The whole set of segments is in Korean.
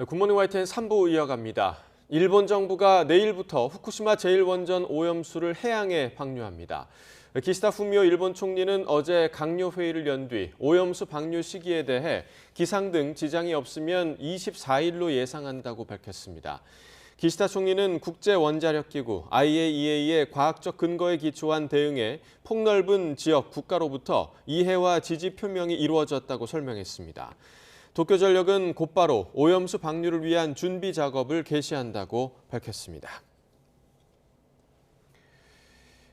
굿모닝 YTN 3부 이어갑니다. 일본 정부가 내일부터 후쿠시마 제1원전 오염수를 해양에 방류합니다. 기시다 후미오 일본 총리는 어제 강요 회의를 연 뒤 오염수 방류 시기에 대해 기상 등 지장이 없으면 24일로 예상한다고 밝혔습니다. 기시다 총리는 국제원자력기구 IAEA의 과학적 근거에 기초한 대응에 폭넓은 지역 국가로부터 이해와 지지 표명이 이루어졌다고 설명했습니다. 도쿄전력은 곧바로 오염수 방류를 위한 준비 작업을 개시한다고 밝혔습니다.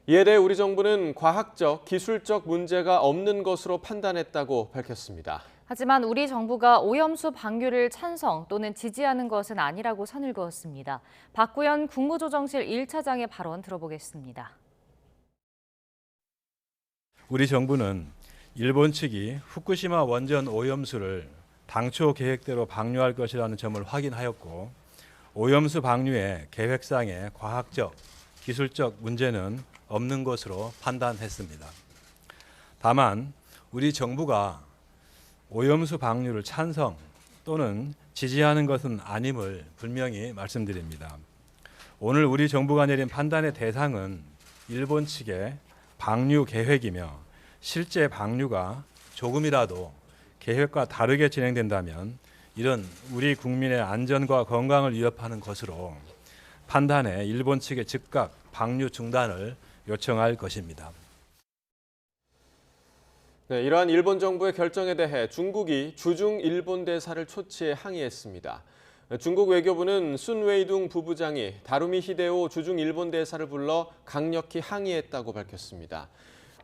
이에 대해 우리 정부는 과학적, 기술적 문제가 없는 것으로 판단했다고 밝혔습니다. 하지만 우리 정부가 오염수 방류를 찬성 또는 지지하는 것은 아니라고 선을 그었습니다. 박구현 국무조정실 1차장의 발언 들어보겠습니다. 우리 정부는 일본 측이 후쿠시마 원전 오염수를 당초 계획대로 방류할 것이라는 점을 확인하였고 오염수 방류의 계획상의 과학적, 기술적 문제는 없는 것으로 판단했습니다. 다만 우리 정부가 오염수 방류를 찬성 또는 지지하는 것은 아님을 분명히 말씀드립니다. 오늘 우리 정부가 내린 판단의 대상은 일본 측의 방류 계획이며 실제 방류가 조금이라도 계획과 다르게 진행된다면 이런 우리 국민의 안전과 건강을 위협하는 것으로 판단해 일본 측의 즉각 방류 중단을 요청할 것입니다. 네, 이러한 일본 정부의 결정에 대해 중국이 주중 일본 대사를 초치해 항의했습니다. 중국 외교부는 순 웨이둥 부부장이 다루미 히데오 주중 일본 대사를 불러 강력히 항의했다고 밝혔습니다.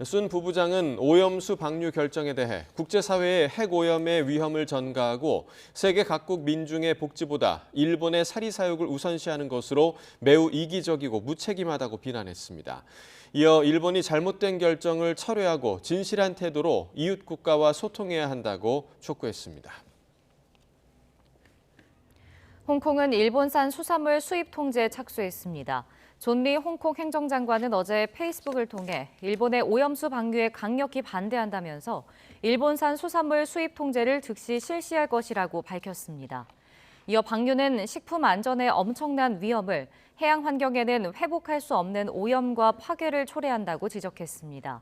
순 부부장은 오염수 방류 결정에 대해 국제사회의 핵오염의 위험을 전가하고 세계 각국 민중의 복지보다 일본의 사리사욕을 우선시하는 것으로 매우 이기적이고 무책임하다고 비난했습니다. 이어 일본이 잘못된 결정을 철회하고 진실한 태도로 이웃 국가와 소통해야 한다고 촉구했습니다. 홍콩은 일본산 수산물 수입 통제에 착수했습니다. 존 리 홍콩 행정장관은 어제 페이스북을 통해 일본의 오염수 방류에 강력히 반대한다면서 일본산 수산물 수입 통제를 즉시 실시할 것이라고 밝혔습니다. 이어 방류는 식품 안전에 엄청난 위험을, 해양 환경에는 회복할 수 없는 오염과 파괴를 초래한다고 지적했습니다.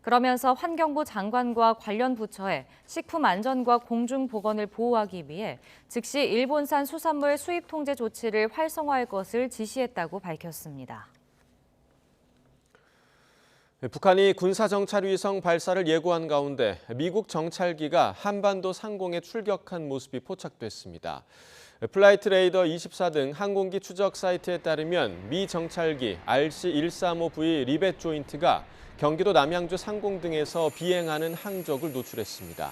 그러면서 환경부 장관과 관련 부처에 식품 안전과 공중 보건을 보호하기 위해 즉시 일본산 수산물 수입 통제 조치를 활성화할 것을 지시했다고 밝혔습니다. 북한이 군사정찰위성 발사를 예고한 가운데 미국 정찰기가 한반도 상공에 출격한 모습이 포착됐습니다. 플라이트 레이더 24 등 항공기 추적 사이트에 따르면 미 정찰기 RC-135V 리벳 조인트가 경기도 남양주 상공 등에서 비행하는 항적을 노출했습니다.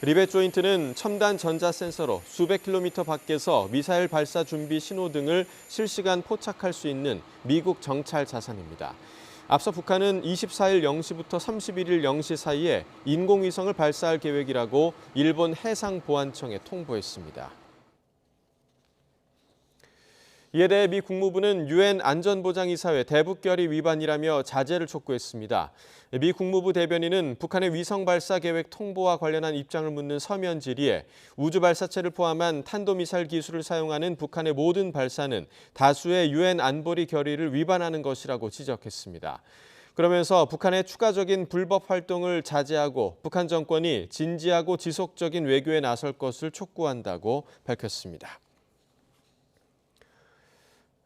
리벳 조인트는 첨단 전자 센서로 수백 킬로미터 밖에서 미사일 발사 준비 신호 등을 실시간 포착할 수 있는 미국 정찰 자산입니다. 앞서 북한은 24일 0시부터 31일 0시 사이에 인공위성을 발사할 계획이라고 일본 해상보안청에 통보했습니다. 이에 대해 미 국무부는 유엔 안전보장이사회 대북결의 위반이라며 자제를 촉구했습니다. 미 국무부 대변인은 북한의 위성 발사 계획 통보와 관련한 입장을 묻는 서면 질의에 우주 발사체를 포함한 탄도미사일 기술을 사용하는 북한의 모든 발사는 다수의 유엔 안보리 결의를 위반하는 것이라고 지적했습니다. 그러면서 북한의 추가적인 불법 활동을 자제하고 북한 정권이 진지하고 지속적인 외교에 나설 것을 촉구한다고 밝혔습니다.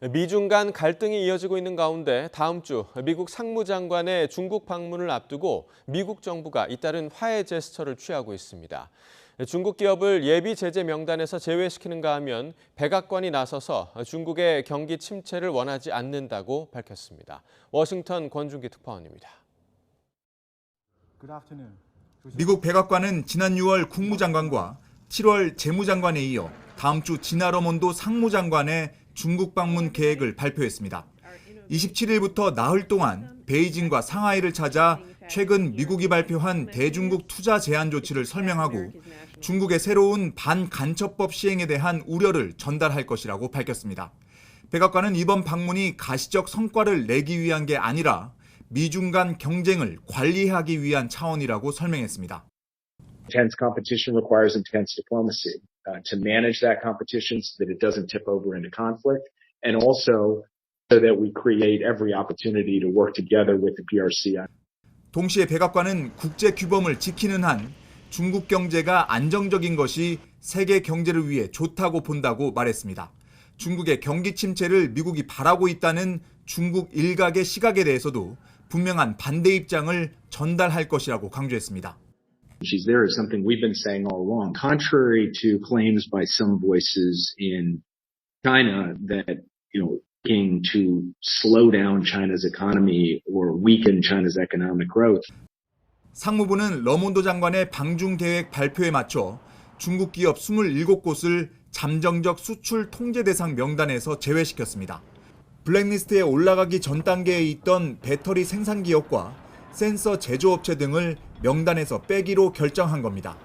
미중 간 갈등이 이어지고 있는 가운데 다음 주 미국 상무장관의 중국 방문을 앞두고 미국 정부가 잇따른 화해 제스처를 취하고 있습니다. 중국 기업을 예비 제재 명단에서 제외시키는가 하면 백악관이 나서서 중국의 경기 침체를 원하지 않는다고 밝혔습니다. 워싱턴 권준기 특파원입니다. 미국 백악관은 지난 6월 국무장관과 7월 재무장관에 이어 다음 주 지나 러몬도 상무장관의 중국 방문 계획을 발표했습니다. 27일부터 나흘 동안 베이징과 상하이를 찾아 최근 미국이 발표한 대중국 투자 제한 조치를 설명하고 중국의 새로운 반간첩법 시행에 대한 우려를 전달할 것이라고 밝혔습니다. 백악관은 이번 방문이 가시적 성과를 내기 위한 게 아니라 미중 간 경쟁을 관리하기 위한 차원이라고 설명했습니다. Intense competition requires intense diplomacy. to manage that competition so that it doesn't tip over into conflict, and also so that we create every opportunity to work together with the PRC. 동시에 백악관은 국제 규범을 지키는 한 중국 경제가 안정적인 것이 세계 경제를 위해 좋다고 본다고 말했습니다. 중국의 경기 침체를 미국이 바라고 있다는 중국 일각의 시각에 대해서도 분명한 반대 입장을 전달할 것이라고 강조했습니다. She's there is something we've been saying all along. Contrary to claims by some voices in China that, looking to slow down China's economy or weaken China's economic growth. 상무부는 러몬도 장관의 방중 계획 발표에 맞춰 중국 기업 27곳을 잠정적 수출 통제 대상 명단에서 제외시켰습니다. 블랙리스트에 올라가기 전 단계에 있던 배터리 생산 기업과 센서 제조업체 등을 명단에서 빼기로 결정한 겁니다.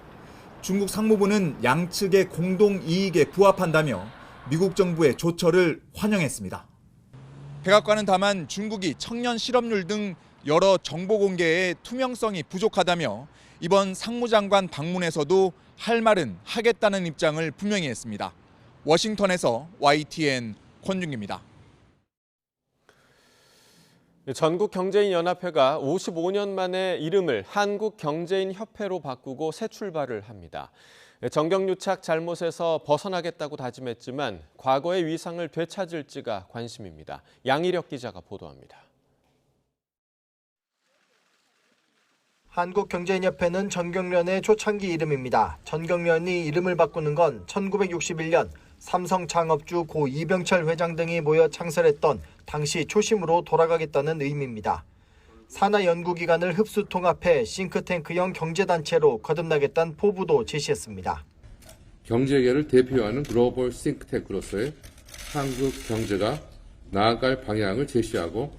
중국 상무부는 양측의 공동 이익에 부합한다며 미국 정부의 조처를 환영했습니다. 백악관은 다만 중국이 청년 실업률 등 여러 정보 공개의 투명성이 부족하다며 이번 상무장관 방문에서도 할 말은 하겠다는 입장을 분명히 했습니다. 워싱턴에서 YTN 권준기입니다. 전국경제인연합회가 55년 만에 이름을 한국경제인협회로 바꾸고 새 출발을 합니다. 정경유착 잘못에서 벗어나겠다고 다짐했지만 과거의 위상을 되찾을지가 관심입니다. 양희력 기자가 보도합니다. 한국경제인협회는 전경련의 초창기 이름입니다. 전경련이 이름을 바꾸는 건 1961년 삼성 창업주 고 이병철 회장 등이 모여 창설했던 당시 초심으로 돌아가겠다는 의미입니다. 산하 연구기관을 흡수 통합해 싱크탱크형 경제단체로 거듭나겠다는 포부도 제시했습니다. 경제계를 대표하는 글로벌 싱크탱크로서의 한국 경제가 나아갈 방향을 제시하고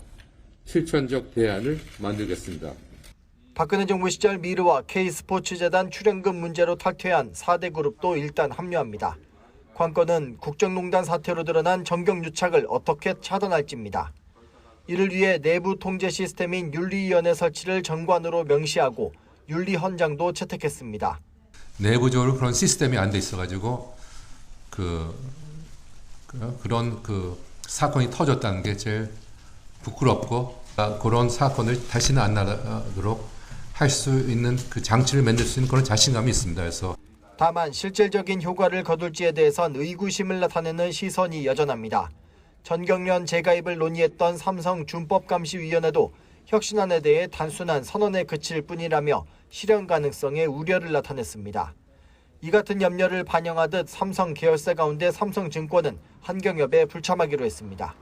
실천적 대안을 만들겠습니다. 박근혜 정부 시절 미르와 K스포츠재단 출연금 문제로 탈퇴한 4대 그룹도 일단 합류합니다. 관건은 국정농단 사태로 드러난 정경유착을 어떻게 차단할지입니다. 이를 위해 내부 통제 시스템인 윤리위원회 설치를 정관으로 명시하고 윤리헌장도 채택했습니다. 내부적으로 그런 시스템이 안 돼 있어가지고 그런 사건이 터졌다는 게 제일 부끄럽고 그런 사건을 다시는 안 나도록 할 수 있는 그 장치를 만들 수 있는 그런 자신감이 있습니다. 그래서 다만 실질적인 효과를 거둘지에 대해선 의구심을 나타내는 시선이 여전합니다. 전경련 재가입을 논의했던 삼성준법감시위원회도 혁신안에 대해 단순한 선언에 그칠 뿐이라며 실현 가능성에 우려를 나타냈습니다. 이 같은 염려를 반영하듯 삼성 계열사 가운데 삼성증권은 한경협에 불참하기로 했습니다.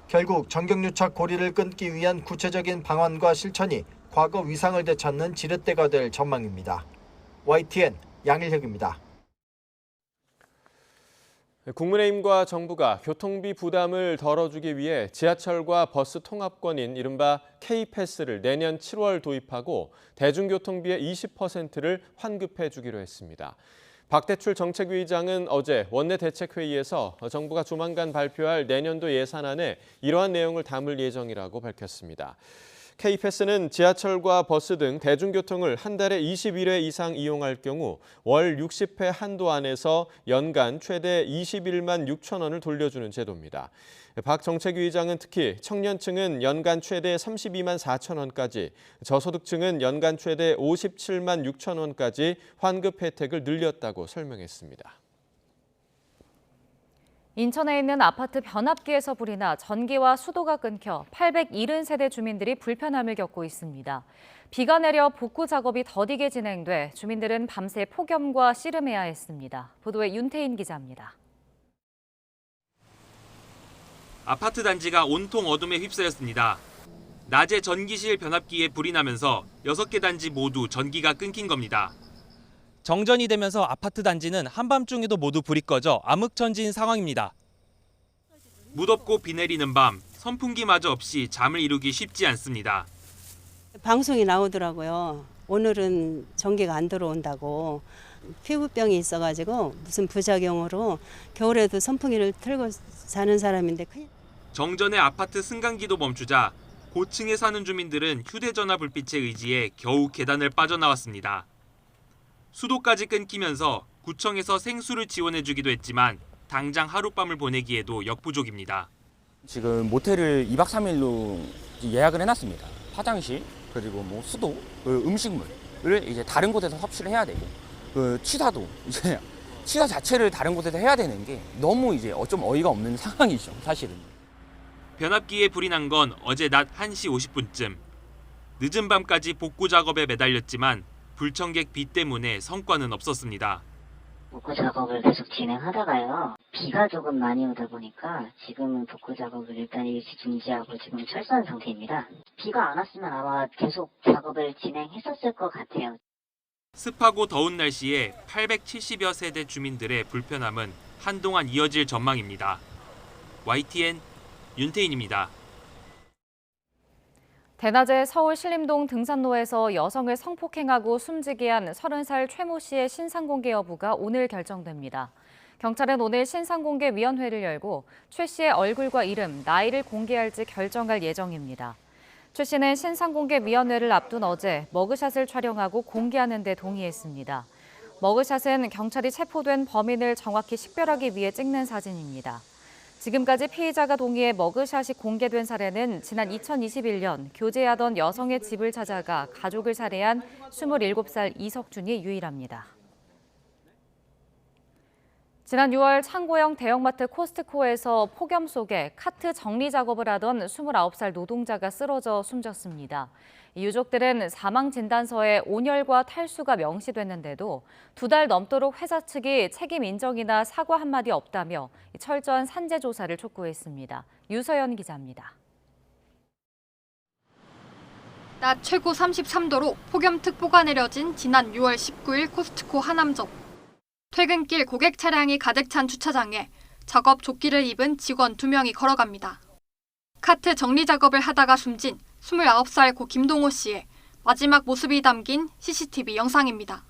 결국 정경유착 고리를 끊기 위한 구체적인 방안과 실천이 과거 위상을 되찾는 지렛대가 될 전망입니다. YTN 양일혁입니다. 국민의힘과 정부가 교통비 부담을 덜어주기 위해 지하철과 버스 통합권인 이른바 K패스를 내년 7월 도입하고 대중교통비의 20%를 환급해 주기로 했습니다. 박대출 정책위 의장은 어제 원내대책회의에서 정부가 조만간 발표할 내년도 예산안에 이러한 내용을 담을 예정이라고 밝혔습니다. K패스는 지하철과 버스 등 대중교통을 한 달에 21회 이상 이용할 경우 월 60회 한도 안에서 연간 최대 21만 6천 원을 돌려주는 제도입니다. 박 정책위 의장은 특히 청년층은 연간 최대 32만 4천 원까지, 저소득층은 연간 최대 57만 6천 원까지 환급 혜택을 늘렸다고 설명했습니다. 인천에 있는 아파트 변압기에서 불이 나 전기와 수도가 끊겨 870세대 주민들이 불편함을 겪고 있습니다. 비가 내려 복구 작업이 더디게 진행돼 주민들은 밤새 폭염과 씨름해야 했습니다. 보도에 윤태인 기자입니다. 아파트 단지가 온통 어둠에 휩싸였습니다. 낮에 전기실 변압기에 불이 나면서 6개 단지 모두 전기가 끊긴 겁니다. 정전이 되면서 아파트 단지는 한밤중에도 모두 불이 꺼져 암흑천지인 상황입니다. 무덥고 비 내리는 밤, 선풍기마저 없이 잠을 이루기 쉽지 않습니다. 방송이 나오더라고요. 오늘은 전기가 안 들어온다고. 피부병이 있어가지고 무슨 부작용으로 겨울에도 선풍기를 틀고 사는 사람인데. 정전의 아파트 승강기도 멈추자 고층에 사는 주민들은 휴대전화 불빛에 의지해 겨우 계단을 빠져나왔습니다. 수도까지 끊기면서 구청에서 생수를 지원해주기도 했지만 당장 하룻밤을 보내기에도 역부족입니다. 지금 모텔을 2박 3일로 예약을 해놨습니다. 화장실, 그리고 뭐 수도, 음식물을 이제 다른 곳에서 섭취를 해야 되고, 취사도 이제 취사 자체를 다른 곳에서 해야 되는 게 너무 이제 좀 어이가 없는 상황이죠, 사실은. 변압기에 불이 난 건 어제 낮 1시 50분쯤. 늦은 밤까지 복구 작업에 매달렸지만 불청객 비 때문에 성과는 없었습니다. 복구 작업을 계속 진행하다가요. 비가 조금 많이 오다 보니까 지금은 복구 작업을 일단 일시 중지하고 지금 철수한 상태입니다. 비가 안 왔으면 아마 계속 작업을 진행했었을 것 같아요. 습하고 더운 날씨에 870여 세대 주민들의 불편함은 한동안 이어질 전망입니다. YTN 윤태인입니다. 대낮에 서울 신림동 등산로에서 여성을 성폭행하고 숨지게 한 30살 최 모 씨의 신상공개 여부가 오늘 결정됩니다. 경찰은 오늘 신상공개위원회를 열고 최 씨의 얼굴과 이름, 나이를 공개할지 결정할 예정입니다. 최 씨는 신상공개위원회를 앞둔 어제 머그샷을 촬영하고 공개하는 데 동의했습니다. 머그샷은 경찰이 체포된 범인을 정확히 식별하기 위해 찍는 사진입니다. 지금까지 피의자가 동의해 머그샷이 공개된 사례는 지난 2021년 교제하던 여성의 집을 찾아가 가족을 살해한 27살 이석준이 유일합니다. 지난 6월 창고형 대형마트 코스트코에서 폭염 속에 카트 정리 작업을 하던 29살 노동자가 쓰러져 숨졌습니다. 유족들은 사망 진단서에 온열과 탈수가 명시됐는데도 2달 넘도록 회사 측이 책임 인정이나 사과 한마디 없다며 철저한 산재 조사를 촉구했습니다. 유서연 기자입니다. 낮 최고 33도로 폭염특보가 내려진 지난 6월 19일 코스트코 하남점. 퇴근길 고객 차량이 가득 찬 주차장에 작업 조끼를 입은 직원 2명이 걸어갑니다. 카트 정리 작업을 하다가 숨진 29살 고 김동호 씨의 마지막 모습이 담긴 CCTV 영상입니다.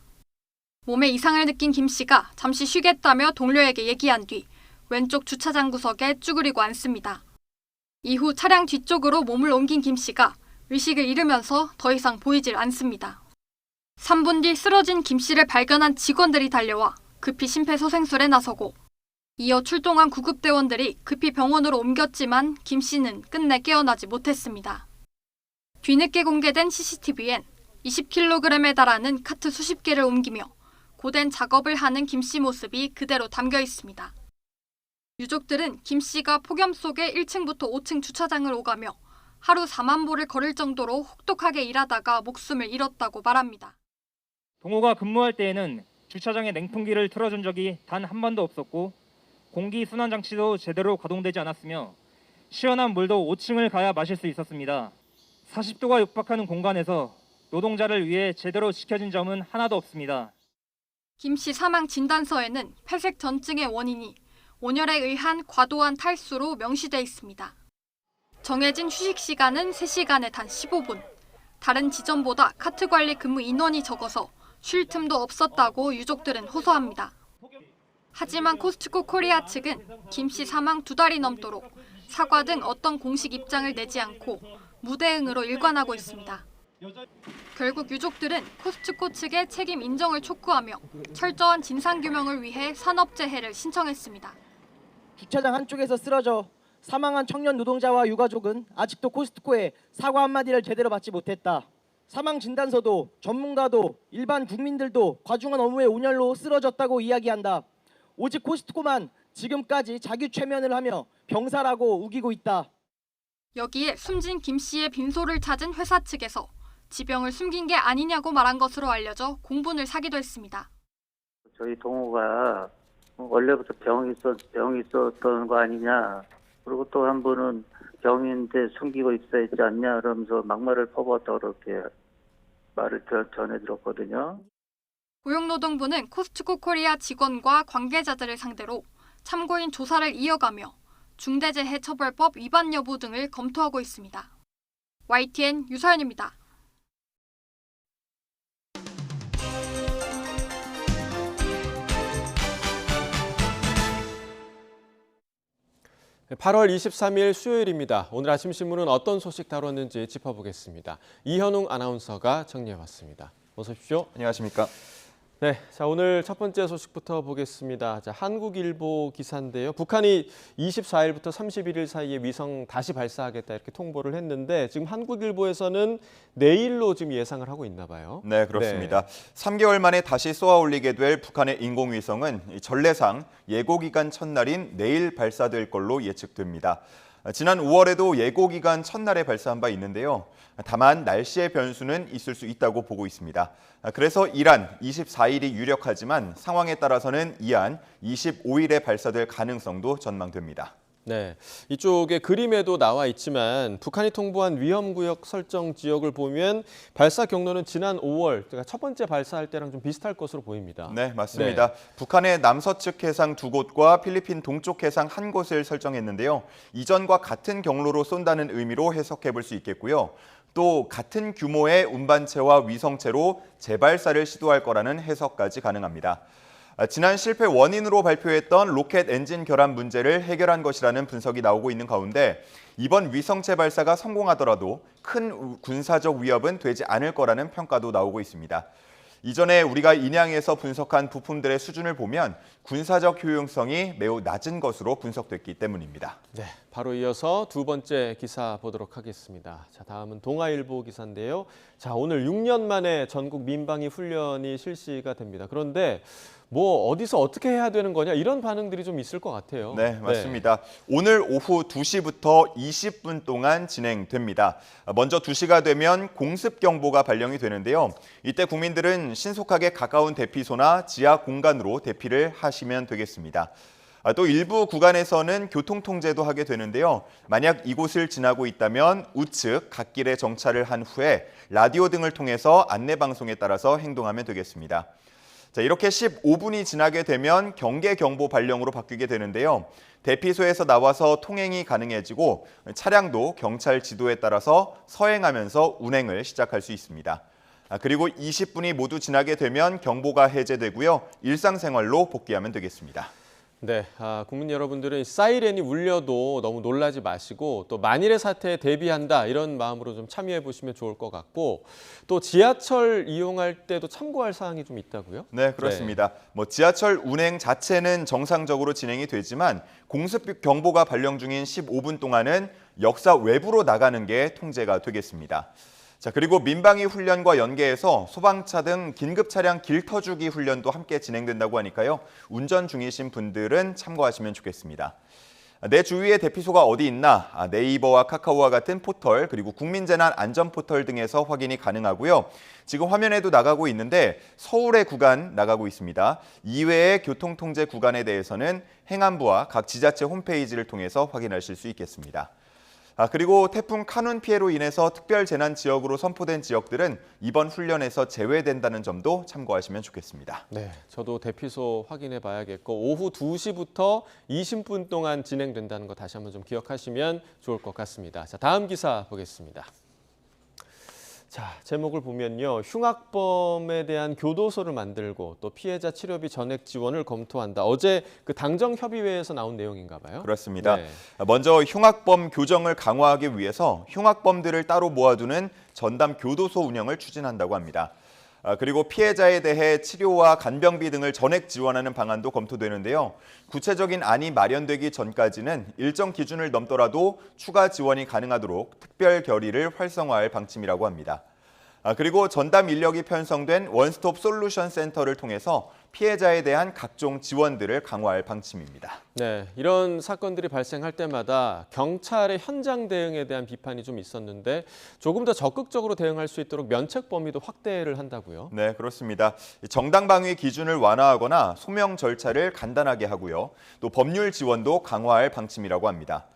몸에 이상을 느낀 김 씨가 잠시 쉬겠다며 동료에게 얘기한 뒤 왼쪽 주차장 구석에 쭈그리고 앉습니다. 이후 차량 뒤쪽으로 몸을 옮긴 김 씨가 의식을 잃으면서 더 이상 보이질 않습니다. 3분 뒤 쓰러진 김 씨를 발견한 직원들이 달려와 급히 심폐소생술에 나서고 이어 출동한 구급대원들이 급히 병원으로 옮겼지만 김 씨는 끝내 깨어나지 못했습니다. 뒤늦게 공개된 CCTV엔 20kg에 달하는 카트 수십 개를 옮기며 고된 작업을 하는 김 씨 모습이 그대로 담겨 있습니다. 유족들은 김 씨가 폭염 속에 1층부터 5층 주차장을 오가며 하루 4만 보를 걸을 정도로 혹독하게 일하다가 목숨을 잃었다고 말합니다. 동호가 근무할 때에는 주차장에 냉풍기를 틀어준 적이 단 한 번도 없었고 공기 순환 장치도 제대로 가동되지 않았으며 시원한 물도 5층을 가야 마실 수 있었습니다. 40도가 육박하는 공간에서 노동자를 위해 제대로 지켜진 점은 하나도 없습니다. 김 씨 사망 진단서에는 폐색 전증의 원인이 온열에 의한 과도한 탈수로 명시돼 있습니다. 정해진 휴식 시간은 3시간에 단 15분. 다른 지점보다 카트 관리 근무 인원이 적어서 쉴 틈도 없었다고 유족들은 호소합니다. 하지만 코스트코 코리아 측은 김 씨 사망 2달이 넘도록 사과 등 어떤 공식 입장을 내지 않고 무대응으로 일관하고 있습니다. 결국 유족들은 코스트코 측의 책임 인정을 촉구하며 철저한 진상규명을 위해 산업재해를 신청했습니다. 주차장 한쪽에서 쓰러져 사망한 청년 노동자와 유가족은 아직도 코스트코에 사과 한마디를 제대로 받지 못했다. 사망 진단서도 전문가도 일반 국민들도 과중한 업무의 온열로 쓰러졌다고 이야기한다. 오직 코스트코만 지금까지 자기 최면을 하며 병사라고 우기고 있다. 여기에 숨진 김 씨의 빈소를 찾은 회사 측에서 지병을 숨긴 게 아니냐고 말한 것으로 알려져 공분을 사기도 했습니다. 저희 동호가 원래부터 병이 있었던 거 아니냐. 그리고 또 한 분은 병인데 숨기고 있어야 했지 않냐 그러면서 막말을 퍼부었다고 그렇게 말을 전해 들었거든요. 고용노동부는 코스트코 코리아 직원과 관계자들을 상대로 참고인 조사를 이어가며 중대재해처벌법 위반 여부 등을 검토하고 있습니다. YTN 유서연입니다. 네, 8월 23일 수요일입니다. 오늘 아침 신문은 어떤 소식 다뤘는지 짚어보겠습니다. 이현웅 아나운서가 정리해왔습니다. 어서 오십시오. 안녕하십니까. 네, 자 오늘 첫 번째 소식부터 보겠습니다. 자, 한국일보 기사인데요. 북한이 24일부터 31일 사이에 위성 다시 발사하겠다 이렇게 통보를 했는데 지금 한국일보에서는 내일로 지금 예상을 하고 있나 봐요. 네, 그렇습니다. 3개월 만에 다시 쏘아 올리게 될 북한의 인공위성은 전례상 예고기간 첫날인 내일 발사될 걸로 예측됩니다. 지난 5월에도 예고기간 첫날에 발사한 바 있는데요. 다만 날씨의 변수는 있을 수 있다고 보고 있습니다. 그래서 이란 24일이 유력하지만 상황에 따라서는 이안 25일에 발사될 가능성도 전망됩니다. 네, 이쪽에 그림에도 나와 있지만 북한이 통보한 위험구역 설정 지역을 보면 발사 경로는 지난 5월, 그러니까 첫 번째 발사할 때랑 좀 비슷할 것으로 보입니다. 네, 맞습니다. 북한의 남서측 해상 2곳과 필리핀 동쪽 해상 1곳을 설정했는데요. 이전과 같은 경로로 쏜다는 의미로 해석해 볼 수 있겠고요. 또 같은 규모의 운반체와 위성체로 재발사를 시도할 거라는 해석까지 가능합니다. 지난 실패 원인으로 발표했던 로켓 엔진 결함 문제를 해결한 것이라는 분석이 나오고 있는 가운데 이번 위성체 발사가 성공하더라도 큰 군사적 위협은 되지 않을 거라는 평가도 나오고 있습니다. 이전에 우리가 인양해서 분석한 부품들의 수준을 보면 군사적 효용성이 매우 낮은 것으로 분석됐기 때문입니다. 네, 바로 이어서 두 번째 기사 보도록 하겠습니다. 자, 다음은 동아일보 기사인데요. 자, 오늘 6년 만에 전국 민방위 훈련이 실시가 됩니다. 그런데 뭐 어디서 어떻게 해야 되는 거냐 이런 반응들이 좀 있을 것 같아요. 네, 맞습니다. 오늘 오후 2시부터 20분 동안 진행됩니다. 먼저 2시가 되면 공습 경보가 발령이 되는데요. 이때 국민들은 신속하게 가까운 대피소나 지하 공간으로 대피를 하시면 되겠습니다. 또 일부 구간에서는 교통 통제도 하게 되는데요. 만약 이곳을 지나고 있다면 우측 갓길에 정차를 한 후에 라디오 등을 통해서 안내 방송에 따라서 행동하면 되겠습니다. 자, 이렇게 15분이 지나게 되면 경계 경보 발령으로 바뀌게 되는데요. 대피소에서 나와서 통행이 가능해지고 차량도 경찰 지도에 따라서 서행하면서 운행을 시작할 수 있습니다. 그리고 20분이 모두 지나게 되면 경보가 해제되고요. 일상생활로 복귀하면 되겠습니다. 네, 국민 여러분들은 사이렌이 울려도 너무 놀라지 마시고 또 만일의 사태에 대비한다 이런 마음으로 좀 참여해 보시면 좋을 것 같고 또 지하철 이용할 때도 참고할 사항이 좀 있다고요? 네, 그렇습니다. 뭐 지하철 운행 자체는 정상적으로 진행이 되지만 공습 경보가 발령 중인 15분 동안은 역사 외부로 나가는 게 통제가 되겠습니다. 자, 그리고 민방위 훈련과 연계해서 소방차 등 긴급 차량 길터주기 훈련도 함께 진행된다고 하니까요. 운전 중이신 분들은 참고하시면 좋겠습니다. 내 주위에 대피소가 어디 있나 네이버와 카카오와 같은 포털 그리고 국민재난 안전포털 등에서 확인이 가능하고요. 지금 화면에도 나가고 있는데 서울의 구간 나가고 있습니다. 이외의 교통통제 구간에 대해서는 행안부와 각 지자체 홈페이지를 통해서 확인하실 수 있겠습니다. 그리고 태풍 카눈 피해로 인해서 특별재난 지역으로 선포된 지역들은 이번 훈련에서 제외된다는 점도 참고하시면 좋겠습니다. 네, 저도 대피소 확인해 봐야겠고 오후 2시부터 20분 동안 진행된다는 거 다시 한번 좀 기억하시면 좋을 것 같습니다. 자, 다음 기사 보겠습니다. 자, 제목을 보면요. 흉악범에 대한 교도소를 만들고 또 피해자 치료비 전액 지원을 검토한다. 어제 그 당정협의회에서 나온 내용인가 봐요. 그렇습니다. 네. 먼저 흉악범 교정을 강화하기 위해서 흉악범들을 따로 모아두는 전담 교도소 운영을 추진한다고 합니다. 그리고 피해자에 대해 치료와 간병비 등을 전액 지원하는 방안도 검토되는데요. 구체적인 안이 마련되기 전까지는 일정 기준을 넘더라도 추가 지원이 가능하도록 특별 결의를 활성화할 방침이라고 합니다. 그리고 전담 인력이 편성된 원스톱 솔루션 센터를 통해서 피해자에 대한 각종 지원들을 강화할 방침입니다. 네, 이런 사건들이 발생할 때마다 경찰의 현장 대응에 대한 비판이 좀 있었는데 조금 더 적극적으로 대응할 수 있도록 면책 범위도 확대를 한다고요? 네, 그렇습니다. 정당 방위 기준을 완화하거나 소명 절차를 간단하게 하고요. 또 법률 지원도 강화할 방침이라고 합니다.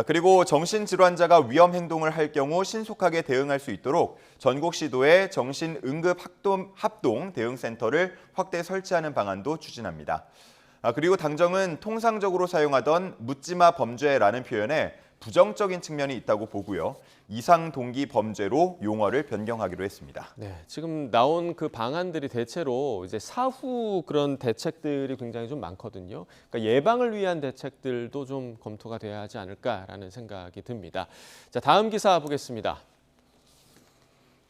그리고 정신질환자가 위험 행동을 할 경우 신속하게 대응할 수 있도록 전국 시도에 정신응급합동 대응센터를 확대 설치하는 방안도 추진합니다. 그리고 당정은 통상적으로 사용하던 묻지마 범죄라는 표현에 부정적인 측면이 있다고 보고요. 이상 동기 범죄로 용어를 변경하기로 했습니다. 네, 지금 나온 그 방안들이 대체로 이제 사후 그런 대책들이 굉장히 좀 많거든요. 그러니까 예방을 위한 대책들도 좀 검토가 돼야 하지 않을까라는 생각이 듭니다. 자, 다음 기사 보겠습니다.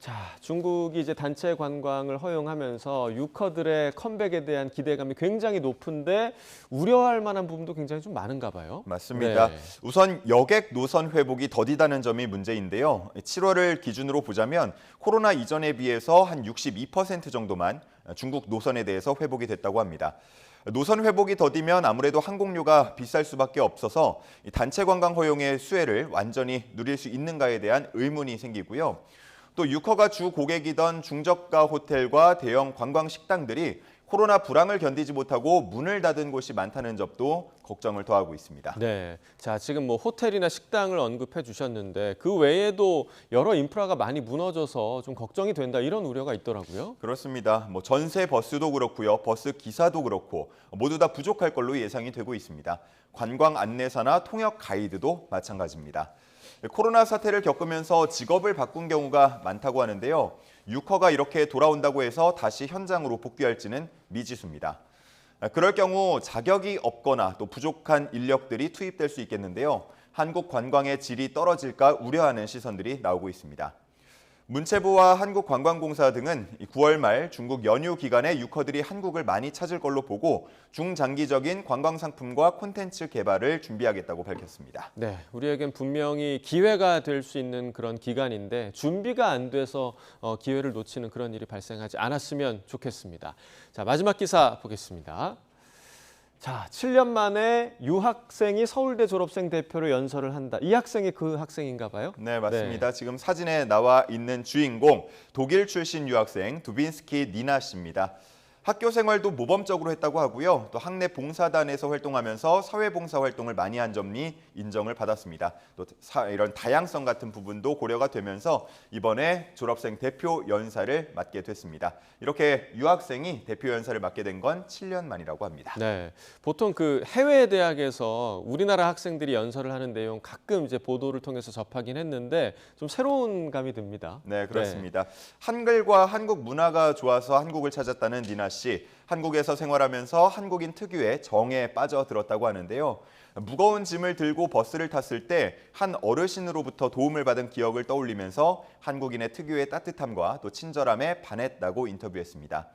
자, 중국이 이제 단체 관광을 허용하면서 유커들의 컴백에 대한 기대감이 굉장히 높은데 우려할 만한 부분도 굉장히 좀 많은가 봐요. 맞습니다. 네. 우선 여객 노선 회복이 더디다는 점이 문제인데요. 7월을 기준으로 보자면 코로나 이전에 비해서 한 62% 정도만 중국 노선에 대해서 회복이 됐다고 합니다. 노선 회복이 더디면 아무래도 항공료가 비쌀 수밖에 없어서 단체 관광 허용의 수혜를 완전히 누릴 수 있는가에 대한 의문이 생기고요. 또 유커가 주 고객이던 중저가 호텔과 대형 관광 식당들이 코로나 불황을 견디지 못하고 문을 닫은 곳이 많다는 점도 걱정을 더하고 있습니다. 네, 자 지금 뭐 호텔이나 식당을 언급해 주셨는데 그 외에도 여러 인프라가 많이 무너져서 좀 걱정이 된다 이런 우려가 있더라고요. 그렇습니다. 뭐 전세 버스도 그렇고요, 버스 기사도 그렇고 모두 다 부족할 걸로 예상이 되고 있습니다. 관광 안내사나 통역 가이드도 마찬가지입니다. 코로나 사태를 겪으면서 직업을 바꾼 경우가 많다고 하는데요. 유커가 이렇게 돌아온다고 해서 다시 현장으로 복귀할지는 미지수입니다. 그럴 경우 자격이 없거나 또 부족한 인력들이 투입될 수 있겠는데요. 한국 관광의 질이 떨어질까 우려하는 시선들이 나오고 있습니다. 문체부와 한국관광공사 등은 9월 말 중국 연휴 기간에 유커들이 한국을 많이 찾을 걸로 보고 중장기적인 관광 상품과 콘텐츠 개발을 준비하겠다고 밝혔습니다. 네, 우리에겐 분명히 기회가 될 수 있는 그런 기간인데 준비가 안 돼서 기회를 놓치는 그런 일이 발생하지 않았으면 좋겠습니다. 자, 마지막 기사 보겠습니다. 자, 7년 만에 유학생이 서울대 졸업생 대표로 연설을 한다. 이 학생이 그 학생인가 봐요? 네, 맞습니다. 지금 사진에 나와 있는 주인공 독일 출신 유학생 두빈스키 니나 씨입니다. 학교 생활도 모범적으로 했다고 하고요. 또 학내 봉사단에서 활동하면서 사회봉사 활동을 많이 한 점이 인정을 받았습니다. 또 이런 다양성 같은 부분도 고려가 되면서 이번에 졸업생 대표 연사를 맡게 됐습니다. 이렇게 유학생이 대표 연사를 맡게 된 건 7년 만이라고 합니다. 네, 보통 그 해외 대학에서 우리나라 학생들이 연설을 하는 내용 가끔 이제 보도를 통해서 접하긴 했는데 좀 새로운 감이 듭니다. 네, 그렇습니다. 한글과 한국 문화가 좋아서 한국을 찾았다는 니나 씨, 한국에서 생활하면서 한국인 특유의 정에 빠져들었다고 하는데요. 무거운 짐을 들고 버스를 탔을 때 한 어르신으로부터 도움을 받은 기억을 떠올리면서 한국인의 특유의 따뜻함과 또 친절함에 반했다고 인터뷰했습니다.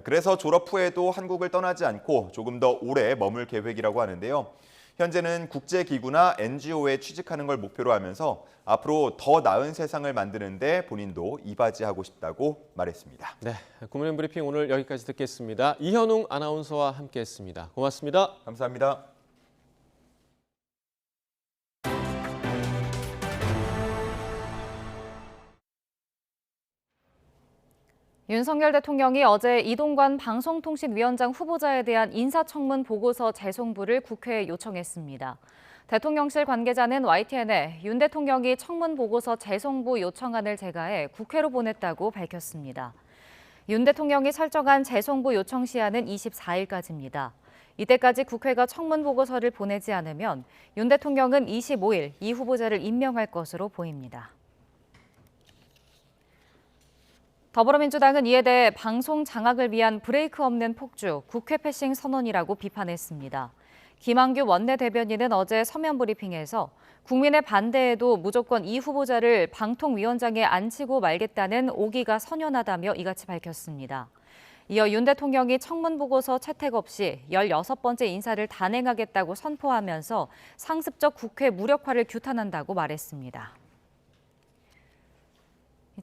그래서 졸업 후에도 한국을 떠나지 않고 조금 더 오래 머물 계획이라고 하는데요. 현재는 국제기구나 NGO에 취직하는 걸 목표로 하면서 앞으로 더 나은 세상을 만드는 데 본인도 이바지하고 싶다고 말했습니다. 네, 굿모닝 브리핑 오늘 여기까지 듣겠습니다. 이현웅 아나운서와 함께했습니다. 고맙습니다. 감사합니다. 윤석열 대통령이 어제 이동관 방송통신위원장 후보자에 대한 인사청문 보고서 재송부를 국회에 요청했습니다. 대통령실 관계자는 YTN에 윤 대통령이 청문 보고서 재송부 요청안을 제가해 국회로 보냈다고 밝혔습니다. 윤 대통령이 설정한 재송부 요청 시한은 24일까지입니다. 이때까지 국회가 청문 보고서를 보내지 않으면 윤 대통령은 25일 이 후보자를 임명할 것으로 보입니다. 더불어민주당은 이에 대해 방송 장악을 위한 브레이크 없는 폭주, 국회 패싱 선언이라고 비판했습니다. 김한규 원내대변인은 어제 서면 브리핑에서 국민의 반대에도 무조건 이 후보자를 방통위원장에 앉히고 말겠다는 오기가 선연하다며 이같이 밝혔습니다. 이어 윤 대통령이 청문 보고서 채택 없이 16번째 인사를 단행하겠다고 선포하면서 상습적 국회 무력화를 규탄한다고 말했습니다.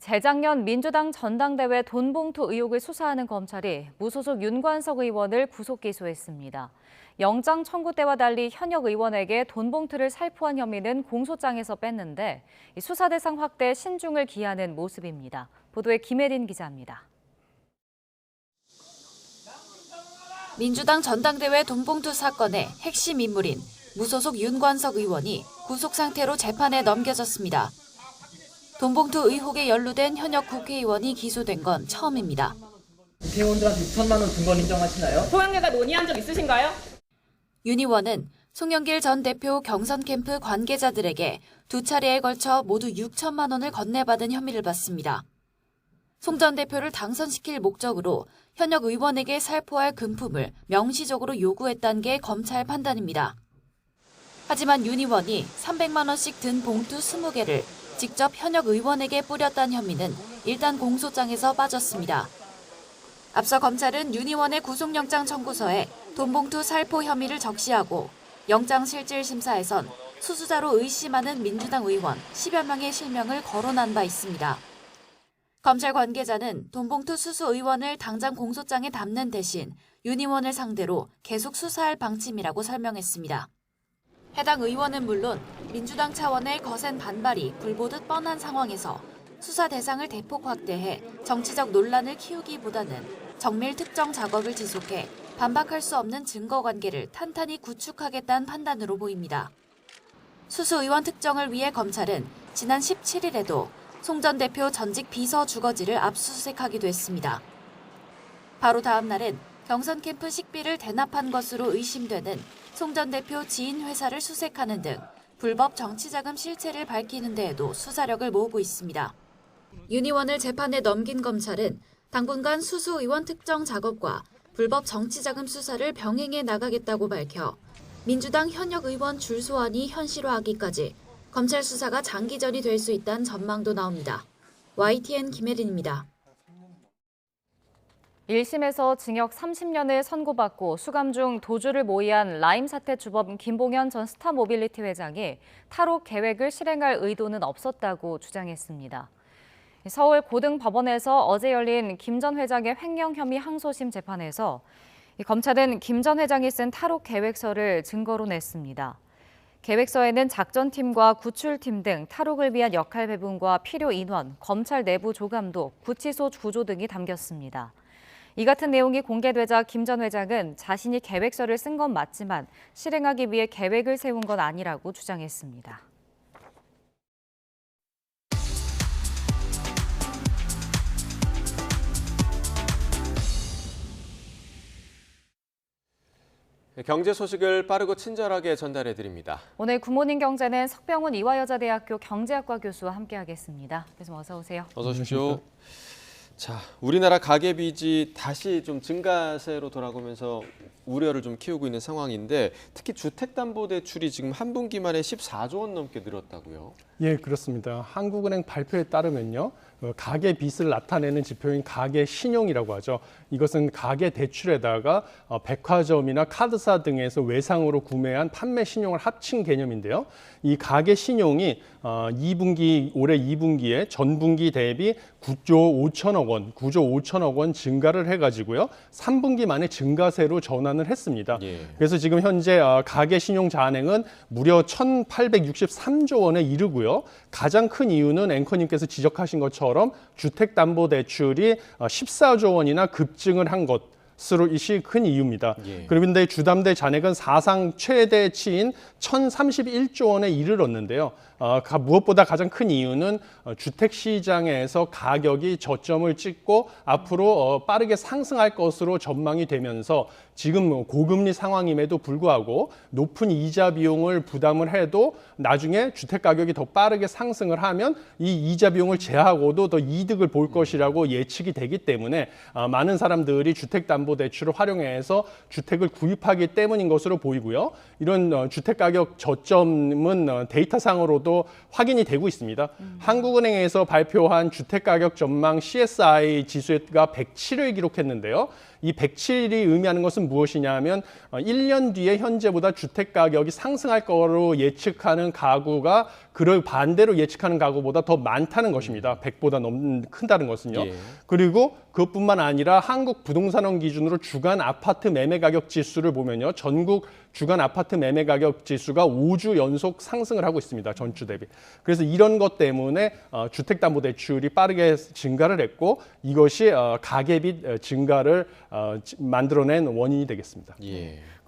재작년 민주당 전당대회 돈봉투 의혹을 수사하는 검찰이 무소속 윤관석 의원을 구속 기소했습니다. 영장 청구 때와 달리 현역 의원에게 돈봉투를 살포한 혐의는 공소장에서 뺐는데 수사 대상 확대에 신중을 기하는 모습입니다. 보도에 김혜린 기자입니다. 민주당 전당대회 돈봉투 사건의 핵심 인물인 무소속 윤관석 의원이 구속 상태로 재판에 넘겨졌습니다. 돈봉투 의혹에 연루된 현역 국회의원이 기소된 건 처음입니다. 국회의원들한테 6천만 원 준 건 인정하시나요? 소양대가 논의한 적 있으신가요? 윤 의원은 송영길 전 대표 경선 캠프 관계자들에게 두 차례에 걸쳐 모두 6천만 원을 건네받은 혐의를 받습니다. 송 전 대표를 당선시킬 목적으로 현역 의원에게 살포할 금품을 명시적으로 요구했다는 게 검찰 판단입니다. 하지만 윤 의원이 300만 원씩 든 봉투 20개를 직접 현역 의원에게 뿌렸다는 혐의는 일단 공소장에서 빠졌습니다. 앞서 검찰은 윤희원의 구속영장 청구서에 돈봉투 살포 혐의를 적시하고 영장실질심사에선 수수자로 의심하는 민주당 의원 10여 명의 실명을 거론한 바 있습니다. 검찰 관계자는 돈봉투 수수 의원을 당장 공소장에 담는 대신 윤희원을 상대로 계속 수사할 방침이라고 설명했습니다. 해당 의원은 물론 민주당 차원의 거센 반발이 불보듯 뻔한 상황에서 수사 대상을 대폭 확대해 정치적 논란을 키우기보다는 정밀 특정 작업을 지속해 반박할 수 없는 증거 관계를 탄탄히 구축하겠다는 판단으로 보입니다. 수수 의원 특정을 위해 검찰은 지난 17일에도 송 전 대표 전직 비서 주거지를 압수수색하기도 했습니다. 바로 다음 날엔 경선 캠프 식비를 대납한 것으로 의심되는 송 전 대표 지인 회사를 수색하는 등 불법 정치자금 실체를 밝히는 데에도 수사력을 모으고 있습니다. 윤희원을 재판에 넘긴 검찰은 당분간 수수 의원 특정 작업과 불법 정치자금 수사를 병행해 나가겠다고 밝혀 민주당 현역 의원 줄소환이 현실화하기까지 검찰 수사가 장기전이 될 수 있다는 전망도 나옵니다. YTN 김혜린입니다. 1심에서 징역 30년을 선고받고 수감 중 도주를 모의한 라임 사태 주범 김봉현 전 스타모빌리티 회장이 탈옥 계획을 실행할 의도는 없었다고 주장했습니다. 서울 고등법원에서 어제 열린 김 전 회장의 횡령 혐의 항소심 재판에서 검찰은 김 전 회장이 쓴 탈옥 계획서를 증거로 냈습니다. 계획서에는 작전팀과 구출팀 등 탈옥을 위한 역할 배분과 필요 인원, 검찰 내부 조감독, 구치소 구조 등이 담겼습니다. 이 같은 내용이 공개되자 김 전 회장은 자신이 계획서를 쓴 건 맞지만 실행하기 위해 계획을 세운 건 아니라고 주장했습니다. 경제 소식을 빠르고 친절하게 전달해드립니다. 오늘 굿모닝 경제는 석병훈 이화여자대학교 경제학과 교수와 함께하겠습니다. 교수님 어서 오세요. 어서 오십시오. 자, 우리나라 가계빚이 다시 좀 증가세로 돌아가면서 우려를 좀 키우고 있는 상황인데 특히 주택담보대출이 지금 한 분기 만에 14조 원 넘게 늘었다고요? 예, 그렇습니다. 한국은행 발표에 따르면요. 가계 빚을 나타내는 지표인 가계 신용이라고 하죠. 이것은 가계 대출에다가 백화점이나 카드사 등에서 외상으로 구매한 판매 신용을 합친 개념인데요. 이 가계 신용이 올해 2분기에 전분기 대비 9조 5천억 원 증가를 해가지고요. 3분기 만에 증가세로 전환을 했습니다. 그래서 지금 현재 가계 신용 잔액은 무려 1,863조 원에 이르고요. 가장 큰 이유는 앵커님께서 지적하신 것처럼 주택담보대출이 14조 원이나 급증을 한 것으로 이것이 큰 이유입니다. 그런데 주담대 잔액은 사상 최대치인 1,031조 원에 이르렀는데요. 무엇보다 가장 큰 이유는 주택시장에서 가격이 저점을 찍고 앞으로 빠르게 상승할 것으로 전망이 되면서 지금 고금리 상황임에도 불구하고 높은 이자 비용을 부담을 해도 나중에 주택 가격이 더 빠르게 상승을 하면 이 이자 비용을 제하고도 더 이득을 볼 것이라고 예측이 되기 때문에 많은 사람들이 주택담보대출을 활용해서 주택을 구입하기 때문인 것으로 보이고요. 이런 주택 가격 저점은 데이터상으로도 확인이 되고 있습니다. 한국은행에서 발표한 주택가격 전망 CSI 지수가 107을 기록했는데요. 이 107이 의미하는 것은 무엇이냐면 1년 뒤에 현재보다 주택가격이 상승할 거로 예측하는 가구가 그를 반대로 예측하는 가구보다 더 많다는 것입니다. 100보다 큰다는 것은요. 그리고 그것뿐만 아니라 한국부동산원 기준으로 주간 아파트 매매가격 지수를 보면요. 전국 주간 아파트 매매가격 지수가 5주 연속 상승을 하고 있습니다. 전주 대비. 그래서 이런 것 때문에 주택담보대출이 빠르게 증가를 했고 이것이 가계빚 증가를 만들어낸 원인이 되겠습니다.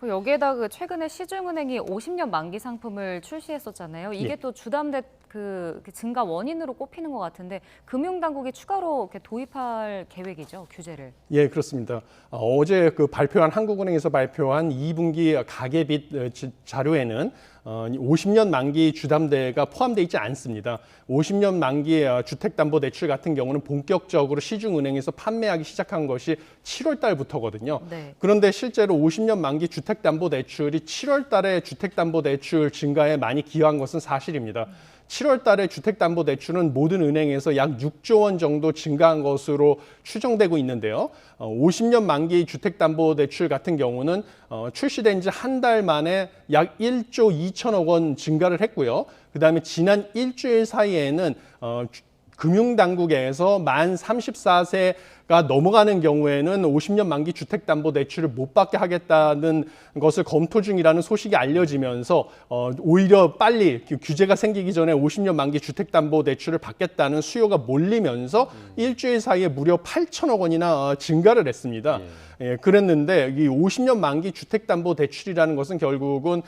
여기에다가 최근에 시중은행이 50년 만기 상품을 출시했었잖아요. 이게 또 주담대 그 증가 원인으로 꼽히는 것 같은데 금융당국이 추가로 이렇게 도입할 계획이죠, 규제를. 예, 그렇습니다. 어제 한국은행에서 발표한 2분기 가계빚 자료에는 50년 만기 주담대가 포함되어 있지 않습니다. 50년 만기 주택담보대출 같은 경우는 본격적으로 시중은행에서 판매하기 시작한 것이 7월 달부터거든요. 그런데 실제로 50년 만기 주택담보대출이 7월 달에 주택담보대출 증가에 많이 기여한 것은 사실입니다. 7월 달에 주택담보대출은 모든 은행에서 약 6조 원 정도 증가한 것으로 추정되고 있는데요. 50년 만기 주택담보대출 같은 경우는 출시된 지 한 달 만에 약 1조 2천억 원 증가를 했고요. 그다음에 지난 일주일 사이에는 금융당국에서 만 34세가 넘어가는 경우에는 50년 만기 주택담보대출을 못 받게 하겠다는 것을 검토 중이라는 소식이 알려지면서 오히려 빨리 규제가 생기기 전에 50년 만기 주택담보대출을 받겠다는 수요가 몰리면서 일주일 사이에 무려 8천억 원이나 증가를 했습니다. 예, 그랬는데 이 50년 만기 주택담보대출이라는 것은 결국은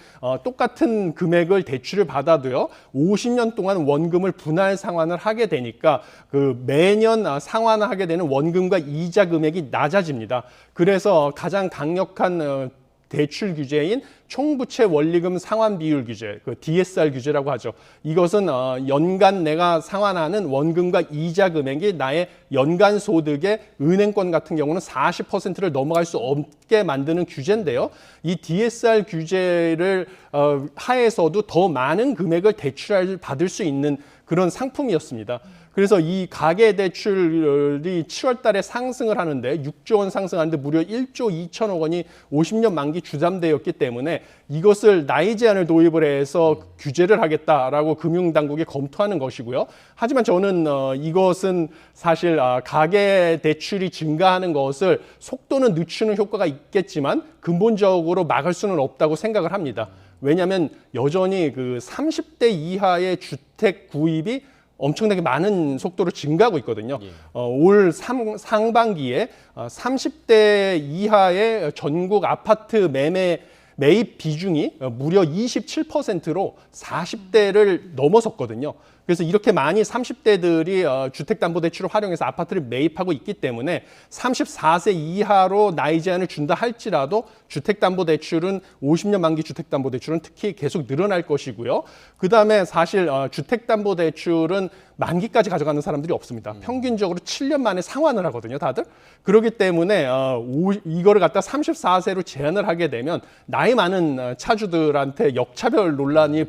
똑같은 금액을 대출을 받아도요 50년 동안 원금을 분할 상환을 하게 되니까 그 매년 상환하게 되는 원금과 이자 금액이 낮아집니다. 그래서 가장 강력한 대출 규제인 총부채 원리금 상환 비율 규제, 그 DSR 규제라고 하죠. 이것은 연간 내가 상환하는 원금과 이자 금액이 나의 연간 소득의 은행권 같은 경우는 40%를 넘어갈 수 없게 만드는 규제인데요. 이 DSR 규제를 하에서도 더 많은 금액을 받을 수 있는 그런 상품이었습니다. 그래서 이 가계대출이 7월 달에 상승을 하는데 6조 원 상승하는데 무려 1조 2천억 원이 50년 만기 주담대였기 때문에 이것을 나이 제한을 도입을 해서 규제를 하겠다라고 금융당국이 검토하는 것이고요. 하지만 저는 이것은 사실 가계대출이 증가하는 것을 속도는 늦추는 효과가 있겠지만 근본적으로 막을 수는 없다고 생각을 합니다. 왜냐하면 여전히 그 30대 이하의 주택 구입이 엄청나게 많은 속도로 증가하고 있거든요. 올 상반기에 30대 이하의 전국 아파트 매입 비중이 무려 27%로 40대를 넘어섰거든요. 그래서 이렇게 많이 30대들이 주택담보대출을 활용해서 아파트를 매입하고 있기 때문에 34세 이하로 나이 제한을 준다 할지라도 주택담보대출은 50년 만기 주택담보대출은 특히 계속 늘어날 것이고요. 그다음에 사실 주택담보대출은 만기까지 가져가는 사람들이 없습니다. 평균적으로 7년 만에 상환을 하거든요, 다들. 그렇기 때문에 이거를 갖다 34세로 제한을 하게 되면 나이 많은 차주들한테 역차별 논란이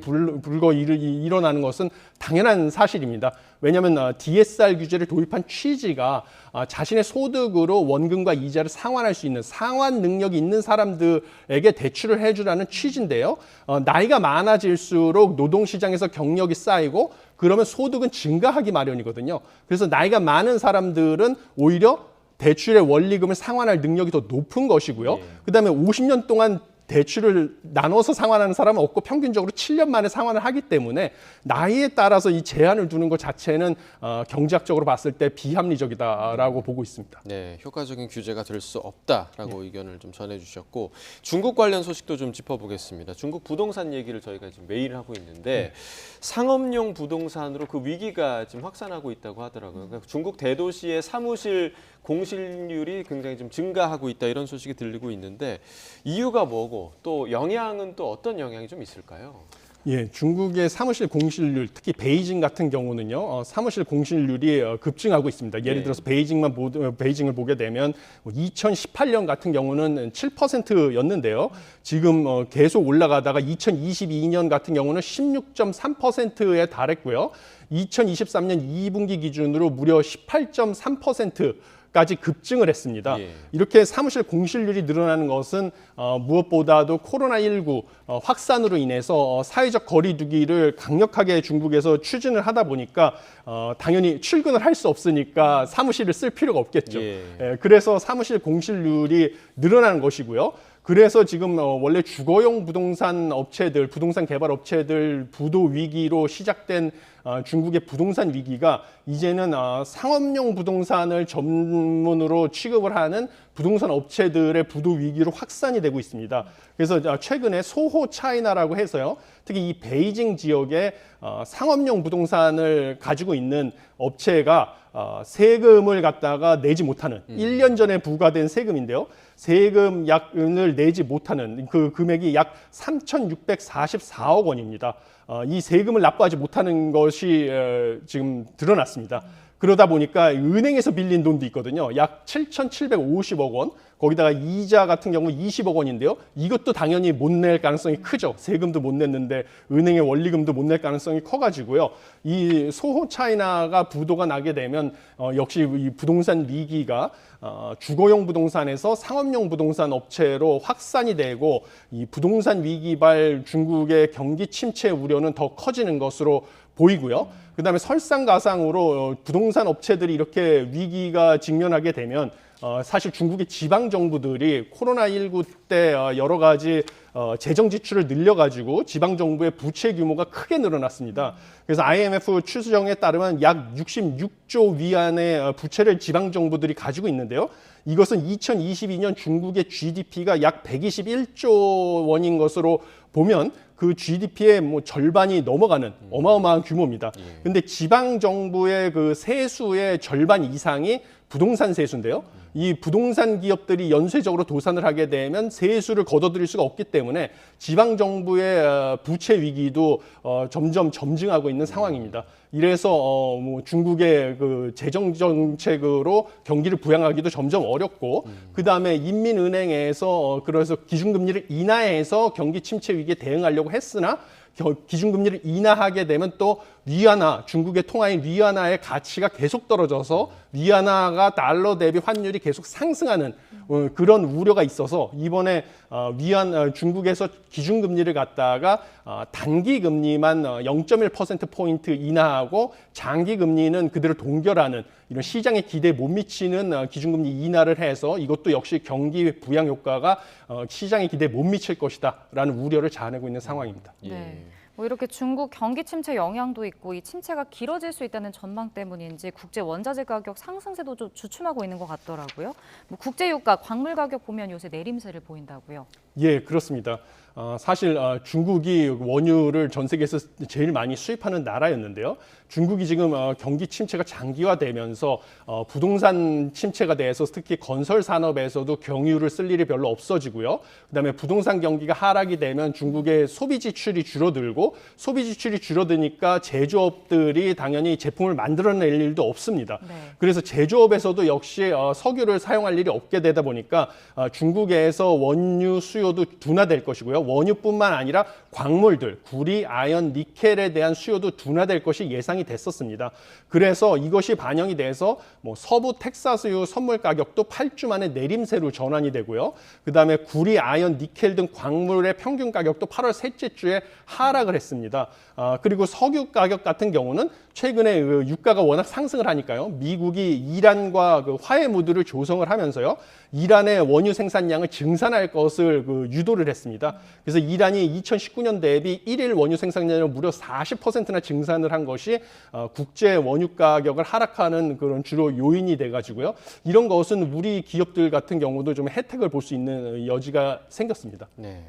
일어나는 것은 당연한 사실입니다. 왜냐하면 DSR 규제를 도입한 취지가 자신의 소득으로 원금과 이자를 상환할 수 있는 상환 능력이 있는 사람들에게 대출을 해주라는 취지인데요. 나이가 많아질수록 노동시장에서 경력이 쌓이고 그러면 소득은 증가하기 마련이거든요. 그래서 나이가 많은 사람들은 오히려 대출의 원리금을 상환할 능력이 더 높은 것이고요. 그다음에 50년 동안 대출을 나눠서 상환하는 사람은 없고 평균적으로 7년 만에 상환을 하기 때문에 나이에 따라서 이 제한을 두는 것 자체는 경제학적으로 봤을 때 비합리적이다라고 보고 있습니다. 네, 효과적인 규제가 될 수 없다라고 의견을 좀 전해주셨고 중국 관련 소식도 좀 짚어보겠습니다. 중국 부동산 얘기를 저희가 지금 매일 하고 있는데 상업용 부동산으로 그 위기가 지금 확산하고 있다고 하더라고요. 그러니까 중국 대도시의 사무실 공실률이 굉장히 좀 증가하고 있다 이런 소식이 들리고 있는데 이유가 뭐고 또 영향은 또 어떤 영향이 좀 있을까요? 예, 중국의 사무실 공실률, 특히 베이징 같은 경우는요, 사무실 공실률이 급증하고 있습니다. 예를 들어서 베이징을 보게 되면 2018년 같은 경우는 7%였는데요. 지금 계속 올라가다가 2022년 같은 경우는 16.3%에 달했고요. 2023년 2분기 기준으로 무려 18.3%까지 급증을 했습니다. 이렇게 사무실 공실률이 늘어나는 것은 무엇보다도 코로나19 확산으로 인해서 사회적 거리 두기를 강력하게 중국에서 추진을 하다 보니까 당연히 출근을 할 수 없으니까 사무실을 쓸 필요가 없겠죠. 그래서 사무실 공실률이 늘어나는 것이고요. 그래서 지금 원래 주거용 부동산 업체들, 부동산 개발 업체들 부도 위기로 시작된 중국의 부동산 위기가 이제는 상업용 부동산을 전문으로 취급을 하는 부동산 업체들의 부도 위기로 확산이 되고 있습니다. 그래서 최근에 소호 차이나라고 해서요. 특히 이 베이징 지역에 상업용 부동산을 가지고 있는 업체가 세금을 갖다가 내지 못하는 1년 전에 부과된 세금인데요. 세금을 내지 못하는 그 금액이 약 3,644억 원입니다. 이 세금을 납부하지 못하는 것이 지금 드러났습니다. 그러다 보니까 은행에서 빌린 돈도 있거든요. 약 7,750억 원, 거기다가 이자 같은 경우 20억 원인데요. 이것도 당연히 못 낼 가능성이 크죠. 세금도 못 냈는데 은행의 원리금도 못 낼 가능성이 커가지고요. 이 소호 차이나가 부도가 나게 되면 역시 이 부동산 위기가 주거용 부동산에서 상업용 부동산 업체로 확산이 되고 이 부동산 위기발 중국의 경기 침체 우려는 더 커지는 것으로 보이고요. 그다음에 설상가상으로 부동산 업체들이 이렇게 위기가 직면하게 되면 사실 중국의 지방 정부들이 코로나19 때 여러 가지 재정 지출을 늘려가지고 지방 정부의 부채 규모가 크게 늘어났습니다. 그래서 IMF 추정에 따르면 약 66조 위안의 부채를 지방 정부들이 가지고 있는데요. 이것은 2022년 중국의 GDP가 약 121조 원인 것으로 보면 그 GDP의 뭐 절반이 넘어가는 어마어마한 규모입니다. 근데 지방 정부의 그 세수의 절반 이상이 부동산 세수인데요. 이 부동산 기업들이 연쇄적으로 도산을 하게 되면 세수를 거둬들일 수가 없기 때문에 지방 정부의 부채 위기도 점점 점증하고 있는 상황입니다. 이래서 뭐 중국의 그 재정 정책으로 경기를 부양하기도 점점 어렵고, 그 다음에 인민은행에서 그래서 기준금리를 인하해서 경기 침체 위기에 대응하려고 했으나 기준금리를 인하하게 되면 또 위안화, 중국의 통화인 위안화의 가치가 계속 떨어져서 위안화가 달러 대비 환율이 계속 상승하는 그런 우려가 있어서 이번에 중국에서 기준금리를 갖다가 단기금리만 0.1%포인트 인하하고 장기금리는 그대로 동결하는 이런 시장의 기대에 못 미치는 기준금리 인하를 해서 이것도 역시 경기 부양 효과가 시장의 기대에 못 미칠 것이다라는 우려를 자아내고 있는 상황입니다. 네. 뭐 이렇게 중국 경기 침체 영향도 있고 이 침체가 길어질 수 있다는 전망 때문인지 국제 원자재 가격 상승세도 좀 주춤하고 있는 것 같더라고요. 뭐 국제 유가, 광물 가격 보면 요새 내림세를 보인다고요. 예, 그렇습니다. 사실 중국이 원유를 전 세계에서 제일 많이 수입하는 나라였는데요. 중국이 지금 경기 침체가 장기화되면서 부동산 침체가 돼서 특히 건설 산업에서도 경유를 쓸 일이 별로 없어지고요. 그다음에 부동산 경기가 하락이 되면 중국의 소비 지출이 줄어들고 소비 지출이 줄어드니까 제조업들이 당연히 제품을 만들어낼 일도 없습니다. 네. 그래서 제조업에서도 역시 석유를 사용할 일이 없게 되다 보니까 중국에서 원유 수요도 둔화될 것이고요. 원유뿐만 아니라 광물들, 구리, 아연, 니켈에 대한 수요도 둔화될 것이 예상이 됐었습니다. 그래서 이것이 반영이 돼서 뭐 서부 텍사스유 선물 가격도 8주 만에 내림세로 전환이 되고요. 그다음에 구리, 아연, 니켈 등 광물의 평균 가격도 8월 셋째 주에 하락을 했습니다. 그리고 석유 가격 같은 경우는 최근에 그 유가가 워낙 상승을 하니까요. 미국이 이란과 그 화해 무드를 조성을 하면서요. 이란의 원유 생산량을 증산할 것을 유도를 했습니다. 그래서 이란이 2019년 대비 1일 원유 생산량을 무려 40%나 증산을 한 것이 국제 원유 가격을 하락하는 그런 주로 요인이 돼가지고요. 이런 것은 우리 기업들 같은 경우도 좀 혜택을 볼 수 있는 여지가 생겼습니다. 네.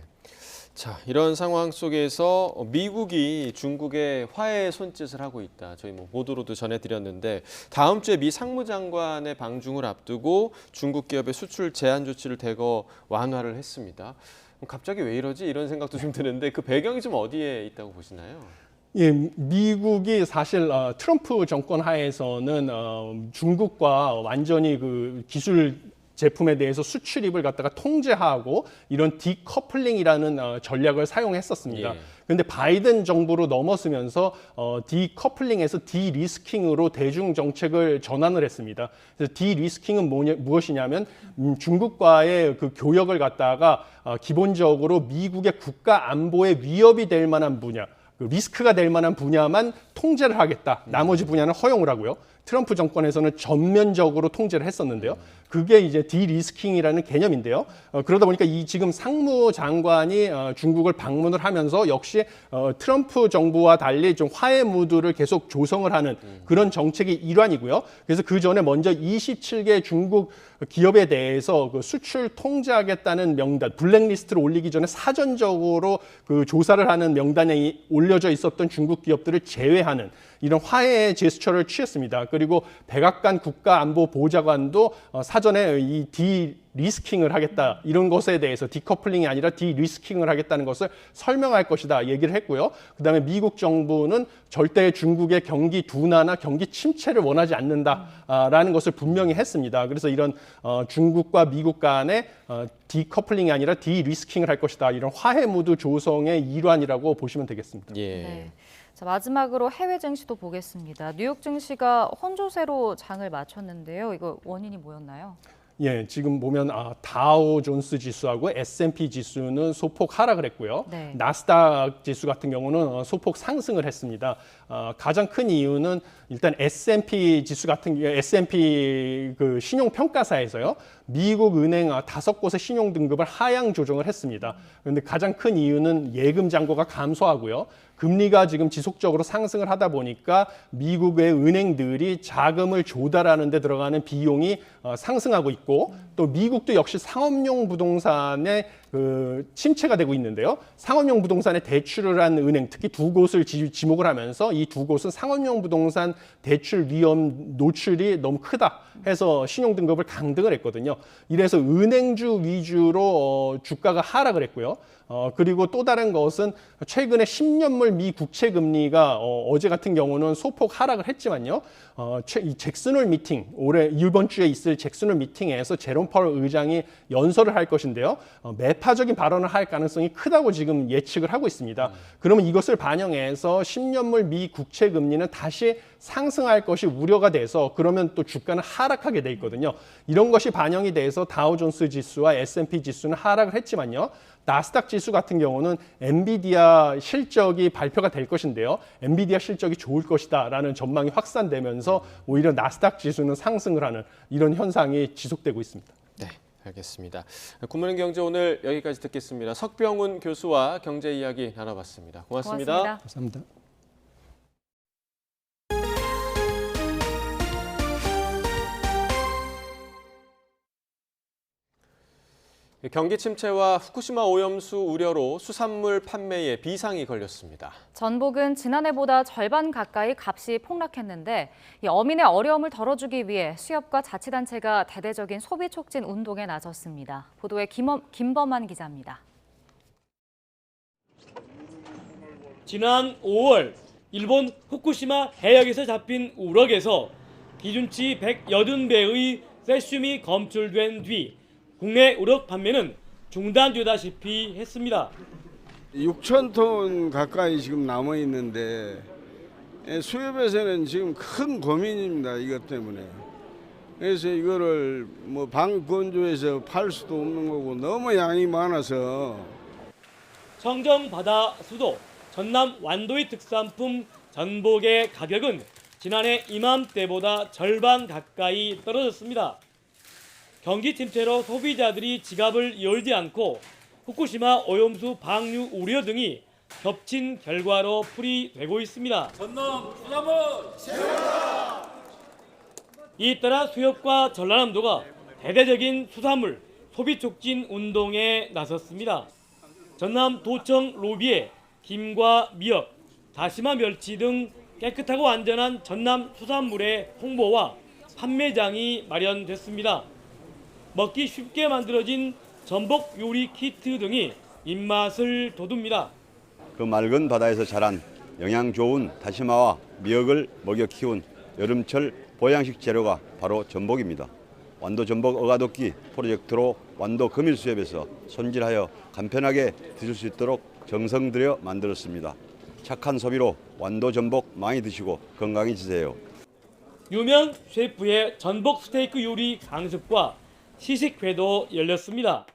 자, 이런 상황 속에서 미국이 중국에 화해 손짓을 하고 있다. 저희 뭐 보도로도 전해드렸는데 다음 주에 미 상무장관의 방중을 앞두고 중국 기업의 수출 제한 조치를 대거 완화를 했습니다. 갑자기 왜 이러지? 이런 생각도 좀 드는데 그 배경이 좀 어디에 있다고 보시나요? 예, 미국이 사실 트럼프 정권 하에서는 중국과 완전히 그 기술 제품에 대해서 수출입을 갖다가 통제하고 이런 디커플링이라는 전략을 사용했었습니다. 그런데 바이든 정부로 넘어서면서 디커플링에서 디리스킹으로 대중 정책을 전환을 했습니다. 그래서 디리스킹은 무엇이냐면 중국과의 그 교역을 갖다가 기본적으로 미국의 국가 안보에 위협이 될 만한 분야, 리스크가 될 만한 분야만 통제를 하겠다. 나머지 분야는 허용을 하고요. 트럼프 정권에서는 전면적으로 통제를 했었는데요. 그게 이제 디리스킹이라는 개념인데요. 그러다 보니까 이 지금 상무장관이 중국을 방문을 하면서 역시 트럼프 정부와 달리 좀 화해 무드를 계속 조성을 하는 그런 정책의 일환이고요. 그래서 그 전에 먼저 27개 중국 기업에 대해서 그 수출 통제하겠다는 명단, 블랙리스트를 올리기 전에 사전적으로 그 조사를 하는 명단에 올려져 있었던 중국 기업들을 제외하는 이런 화해의 제스처를 취했습니다. 그리고 백악관 국가안보보좌관도 사전에 이 디리스킹을 하겠다. 이런 것에 대해서 디커플링이 아니라 디리스킹을 하겠다는 것을 설명할 것이다 얘기를 했고요. 그다음에 미국 정부는 절대 중국의 경기 둔화나 경기 침체를 원하지 않는다라는 것을 분명히 했습니다. 그래서 이런 중국과 미국 간의 디커플링이 아니라 디리스킹을 할 것이다. 이런 화해 무드 조성의 일환이라고 보시면 되겠습니다. 네. 자, 마지막으로 해외 증시도 보겠습니다. 뉴욕 증시가 혼조세로 장을 마쳤는데요. 이거 원인이 뭐였나요? 예, 지금 보면 다우 존스 지수하고 S&P 지수는 소폭 하락을 했고요. 네. 나스닥 지수 같은 경우는 소폭 상승을 했습니다. 가장 큰 이유는 일단 S&P 지수 같은 경우 S&P 그 신용 평가사에서요. 미국 은행 5곳의 신용 등급을 하향 조정을 했습니다. 그런데 가장 큰 이유는 예금 잔고가 감소하고요. 금리가 지금 지속적으로 상승을 하다 보니까 미국의 은행들이 자금을 조달하는 데 들어가는 비용이 상승하고 있고 또 미국도 역시 상업용 부동산의 침체가 되고 있는데요. 상업용 부동산에 대출을 한 은행, 특히 두 곳을 지목을 하면서 이 두 곳은 상업용 부동산 대출 위험 노출이 너무 크다 해서 신용등급을 강등을 했거든요. 이래서 은행주 위주로 주가가 하락을 했고요. 그리고 또 다른 것은 최근에 10년물 미 국채 금리가 어제 같은 경우는 소폭 하락을 했지만요. 이 잭슨홀 미팅, 올해 이번 주에 있을 잭슨홀 미팅에서 제롬 파월 의장이 연설을 할 것인데요. 매파적인 발언을 할 가능성이 크다고 지금 예측을 하고 있습니다. 그러면 이것을 반영해서 10년물 미 국채 금리는 다시 상승할 것이 우려가 돼서 그러면 또 주가는 하락하게 돼 있거든요. 이런 것이 반영이 돼서 다우존스 지수와 S&P 지수는 하락을 했지만요. 나스닥 지수 같은 경우는 엔비디아 실적이 발표가 될 것인데요. 엔비디아 실적이 좋을 것이다라는 전망이 확산되면서 오히려 나스닥 지수는 상승을 하는 이런 현상이 지속되고 있습니다. 네, 알겠습니다. 굿모닝 경제 오늘 여기까지 듣겠습니다. 석병훈 교수와 경제 이야기 나눠봤습니다. 고맙습니다. 감사합니다. 경기 침체와 후쿠시마 오염수 우려로 수산물 판매에 비상이 걸렸습니다. 전복은 지난해보다 절반 가까이 값이 폭락했는데 이 어민의 어려움을 덜어주기 위해 수협과 자치단체가 대대적인 소비 촉진 운동에 나섰습니다. 보도에 김범한 기자입니다. 지난 5월 일본 후쿠시마 해역에서 잡힌 우럭에서 기준치 180배의 세슘이 검출된 뒤 국내 우럭 판매는 중단되다시피 했습니다. 6,000톤 가까이 지금 남아 있는데 수협에서는 지금 큰 고민입니다. 이것 때문에. 그래서 이거를 뭐 방건조해서 팔 수도 없는 거고 너무 양이 많아서. 청정 바다 수도 전남 완도의 특산품 전복의 가격은 지난해 이맘때보다 절반 가까이 떨어졌습니다. 경기 침체로 소비자들이 지갑을 열지 않고 후쿠시마 오염수 방류 우려 등이 겹친 결과로 풀이되고 있습니다. 전남 수산물 최고다! 이에 따라 수협과 전라남도가 대대적인 수산물 소비 촉진 운동에 나섰습니다. 전남 도청 로비에 김과 미역, 다시마 멸치 등 깨끗하고 안전한 전남 수산물의 홍보와 판매장이 마련됐습니다. 먹기 쉽게 만들어진 전복 요리 키트 등이 입맛을 돋웁니다. 그 맑은 바다에서 자란 영양 좋은 다시마와 미역을 먹여 키운 여름철 보양식 재료가 바로 전복입니다. 완도 전복 어가돋기 프로젝트로 완도 금일수협에서 손질하여 간편하게 드실 수 있도록 정성 들여 만들었습니다. 착한 소비로 완도 전복 많이 드시고 건강해지세요. 유명 셰프의 전복 스테이크 요리 강습과 시식회도 열렸습니다.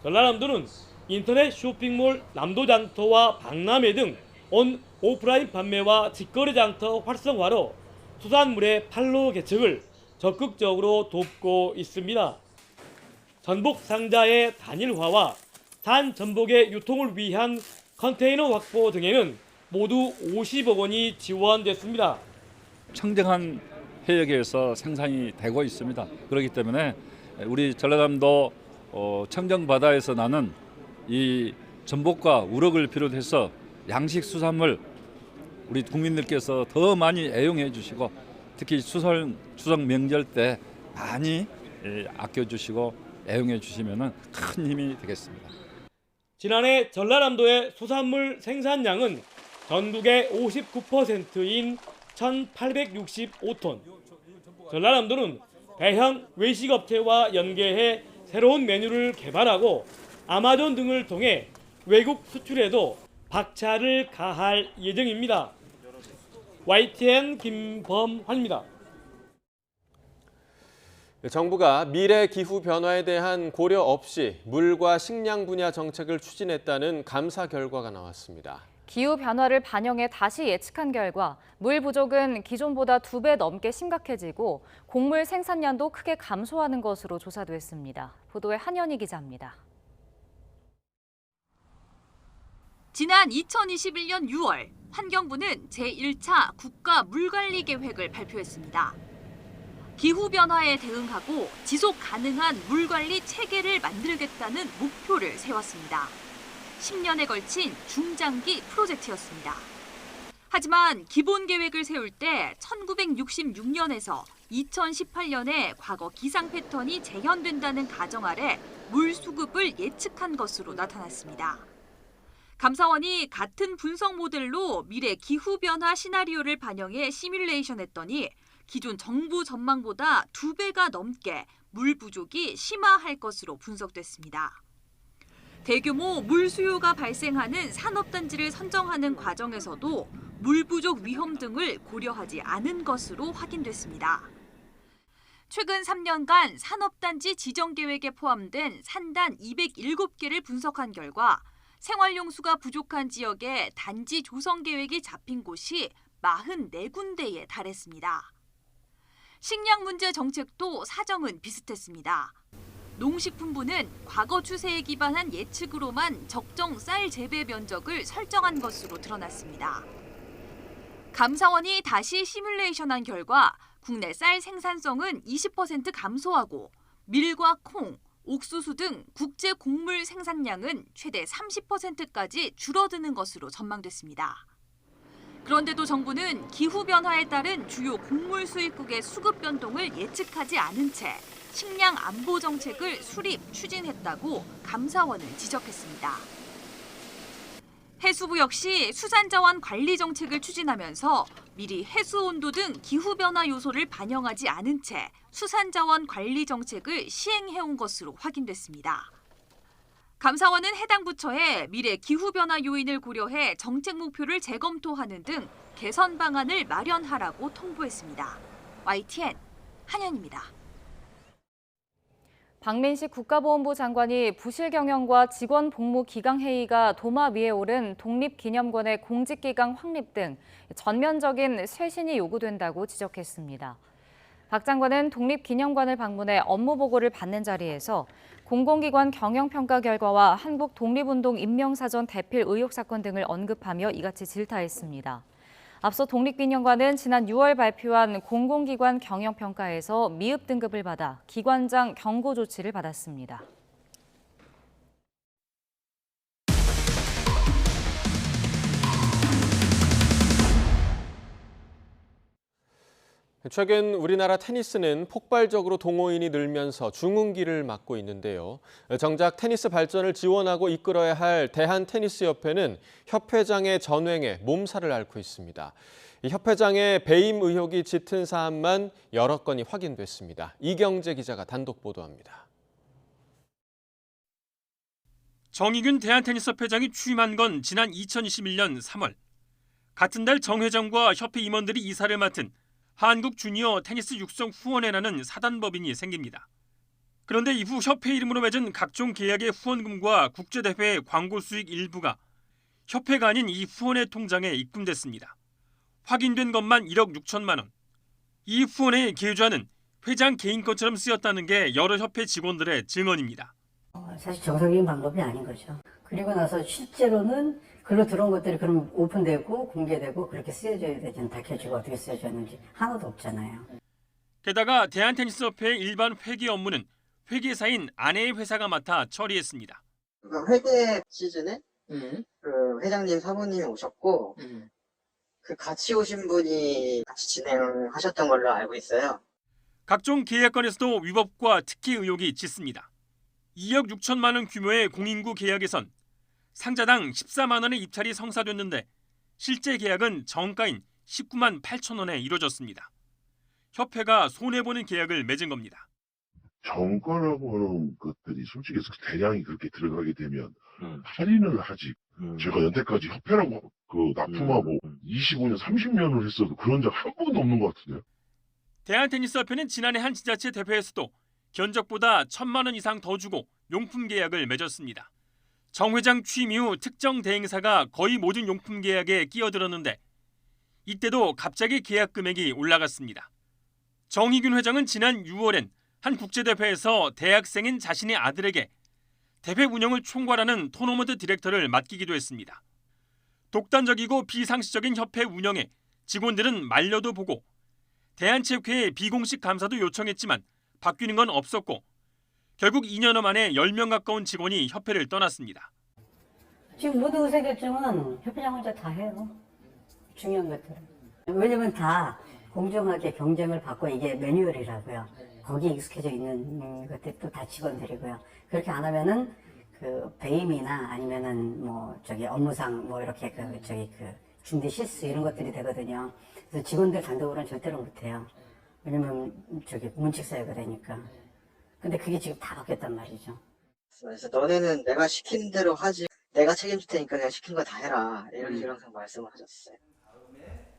전라남도는 인터넷 쇼핑몰 남도장터와 박람회 등 온 오프라인 판매와 직거래 장터 활성화로 수산물의 판로 개척을 적극적으로 돕고 있습니다. 전복 상자의 단일화와 산 전복의 유통을 위한 컨테이너 확보 등에는 모두 50억 원이 지원됐습니다. 청정한 해역에서 생산이 되고 있습니다. 그렇기 때문에 우리 전라남도 청정 바다에서 나는 이 전복과 우럭을 비롯해서 양식 수산물 우리 국민들께서 더 많이 애용해 주시고 특히 추석 명절 때 많이 아껴주시고 애용해 주시면 큰 힘이 되겠습니다. 지난해 전라남도의 수산물 생산량은 전국의 59%인 1,865톤. 전라남도는 대형 외식업체와 연계해 새로운 메뉴를 개발하고 아마존 등을 통해 외국 수출에도 박차를 가할 예정입니다. YTN 김범환입니다. 정부가 미래 기후 변화에 대한 고려 없이 물과 식량 분야 정책을 추진했다는 감사 결과가 나왔습니다. 기후 변화를 반영해 다시 예측한 결과 물 부족은 기존보다 2배 넘게 심각해지고 곡물 생산량도 크게 감소하는 것으로 조사됐습니다. 보도에 한현희 기자입니다. 지난 2021년 6월 환경부는 제1차 국가 물관리 계획을 발표했습니다. 기후변화에 대응하고 지속 가능한 물관리 체계를 만들겠다는 목표를 세웠습니다. 10년에 걸친 중장기 프로젝트였습니다. 하지만 기본 계획을 세울 때 1966년에서 2018년에 과거 기상 패턴이 재현된다는 가정 아래 물 수급을 예측한 것으로 나타났습니다. 감사원이 같은 분석 모델로 미래 기후변화 시나리오를 반영해 시뮬레이션했더니 기존 정부 전망보다 2배가 넘게 물 부족이 심화할 것으로 분석됐습니다. 대규모 물 수요가 발생하는 산업단지를 선정하는 과정에서도 물 부족 위험 등을 고려하지 않은 것으로 확인됐습니다. 최근 3년간 산업단지 지정 계획에 포함된 산단 207개를 분석한 결과 생활용수가 부족한 지역에 단지 조성 계획이 잡힌 곳이 44군데에 달했습니다. 식량 문제 정책도 사정은 비슷했습니다. 농식품부는 과거 추세에 기반한 예측으로만 적정 쌀 재배 면적을 설정한 것으로 드러났습니다. 감사원이 다시 시뮬레이션한 결과 국내 쌀 생산성은 20% 감소하고 밀과 콩, 옥수수 등 국제 곡물 생산량은 최대 30%까지 줄어드는 것으로 전망됐습니다. 그런데도 정부는 기후변화에 따른 주요 곡물 수입국의 수급 변동을 예측하지 않은 채 식량 안보 정책을 수립, 추진했다고 감사원은 지적했습니다. 해수부 역시 수산자원 관리 정책을 추진하면서 미리 해수 온도 등 기후변화 요소를 반영하지 않은 채 수산자원 관리 정책을 시행해온 것으로 확인됐습니다. 감사원은 해당 부처에 미래 기후변화 요인을 고려해 정책 목표를 재검토하는 등 개선 방안을 마련하라고 통보했습니다. YTN 한현입니다. 박민식 국가보훈부 장관이 부실 경영과 직원 복무 기강 해이가 도마 위에 오른 독립기념관의 공직기강 확립 등 전면적인 쇄신이 요구된다고 지적했습니다. 박 장관은 독립기념관을 방문해 업무 보고를 받는 자리에서 공공기관 경영평가 결과와 한국 독립운동 임명사전 대필 의혹 사건 등을 언급하며 이같이 질타했습니다. 앞서 독립기념관은 지난 6월 발표한 공공기관 경영평가에서 미흡 등급을 받아 기관장 경고 조치를 받았습니다. 최근 우리나라 테니스는 폭발적으로 동호인이 늘면서 중흥기를 맞고 있는데요. 정작 테니스 발전을 지원하고 이끌어야 할 대한테니스협회는 협회장의 전횡에 몸살을 앓고 있습니다. 이 협회장의 배임 의혹이 짙은 사안만 여러 건이 확인됐습니다. 이경재 기자가 단독 보도합니다. 정의균 대한테니스협회장이 취임한 건 지난 2021년 3월. 같은 달 정 회장과 협회 임원들이 이사를 맡은 한국 주니어 테니스 육성 후원회라는 사단법인이 생깁니다. 그런데 이후 협회 이름으로 맺은 각종 계약의 후원금과 국제대회 광고 수익 일부가 협회가 아닌 이 후원회 통장에 입금됐습니다. 확인된 것만 1억 6천만 원. 이 후원회의 계좌는 회장 개인 것처럼 쓰였다는 게 여러 협회 직원들의 증언입니다. 사실 정상적인 방법이 아닌 거죠. 그리고 나서 실제로는 글로 들어온 것들이 그럼 오픈되고 공개되고 그렇게 쓰여져야 되잖아요. 밝혀지고 어떻게 쓰여졌는지 하나도 없잖아요. 게다가 대한테니스협회의 일반 회계 업무는 회계사인 아내의 회사가 맡아 처리했습니다. 회계 시즌에 그 회장님 사모님이 오셨고 그 같이 오신 분이 같이 진행하셨던 걸로 알고 있어요. 각종 계약건에서도 위법과 특혜 의혹이 짙습니다. 2억 6천만 원 규모의 공인구 계약에선 상자당 14만 원의 입찰이 성사됐는데 실제 계약은 정가인 19만 8천 원에 이루어졌습니다. 협회가 손해보는 계약을 맺은 겁니다. 정가라고 하는 것들이 솔직히 대량이 그렇게 들어가게 되면 할인을 하지. 제가 여태까지 협회라고 납품하고 25년, 30년을 했어도 그런 적 한 번도 없는 것 같은데요. 대한테니스협회는 지난해 한 지자체 대회에서도 견적보다 1,000만 원 이상 더 주고 용품 계약을 맺었습니다. 정 회장 취임 이후 특정 대행사가 거의 모든 용품 계약에 끼어들었는데 이때도 갑자기 계약 금액이 올라갔습니다. 정희균 회장은 지난 6월엔 한 국제대회에서 대학생인 자신의 아들에게 대회 운영을 총괄하는 토너먼트 디렉터를 맡기기도 했습니다. 독단적이고 비상식적인 협회 운영에 직원들은 말려도 보고 대한체육회에 비공식 감사도 요청했지만 바뀌는 건 없었고 결국 2년여 만에 10명 가까운 직원이 협회를 떠났습니다. 지금 모든 의사결정은 협회장 혼자 다 해요. 중요한 것들은. 왜냐면 다 공정하게 경쟁을 받고 이게 매뉴얼이라고요. 거기에 익숙해져 있는 것들이 또 다 직원들이고요. 그렇게 안 하면은 그 배임이나 아니면은 업무상 이렇게 준비 실수 이런 것들이 되거든요. 그래서 직원들 단독으로는 절대로 못 해요. 왜냐면 문칙 사유가 되니까. 근데 그게 지금 다 바뀌었단 말이죠. 그래서 너네는 내가 시킨 대로 하지, 내가 책임질 테니까 내가 시킨 거 다 해라, 이런 항상 말씀을 하셨어요.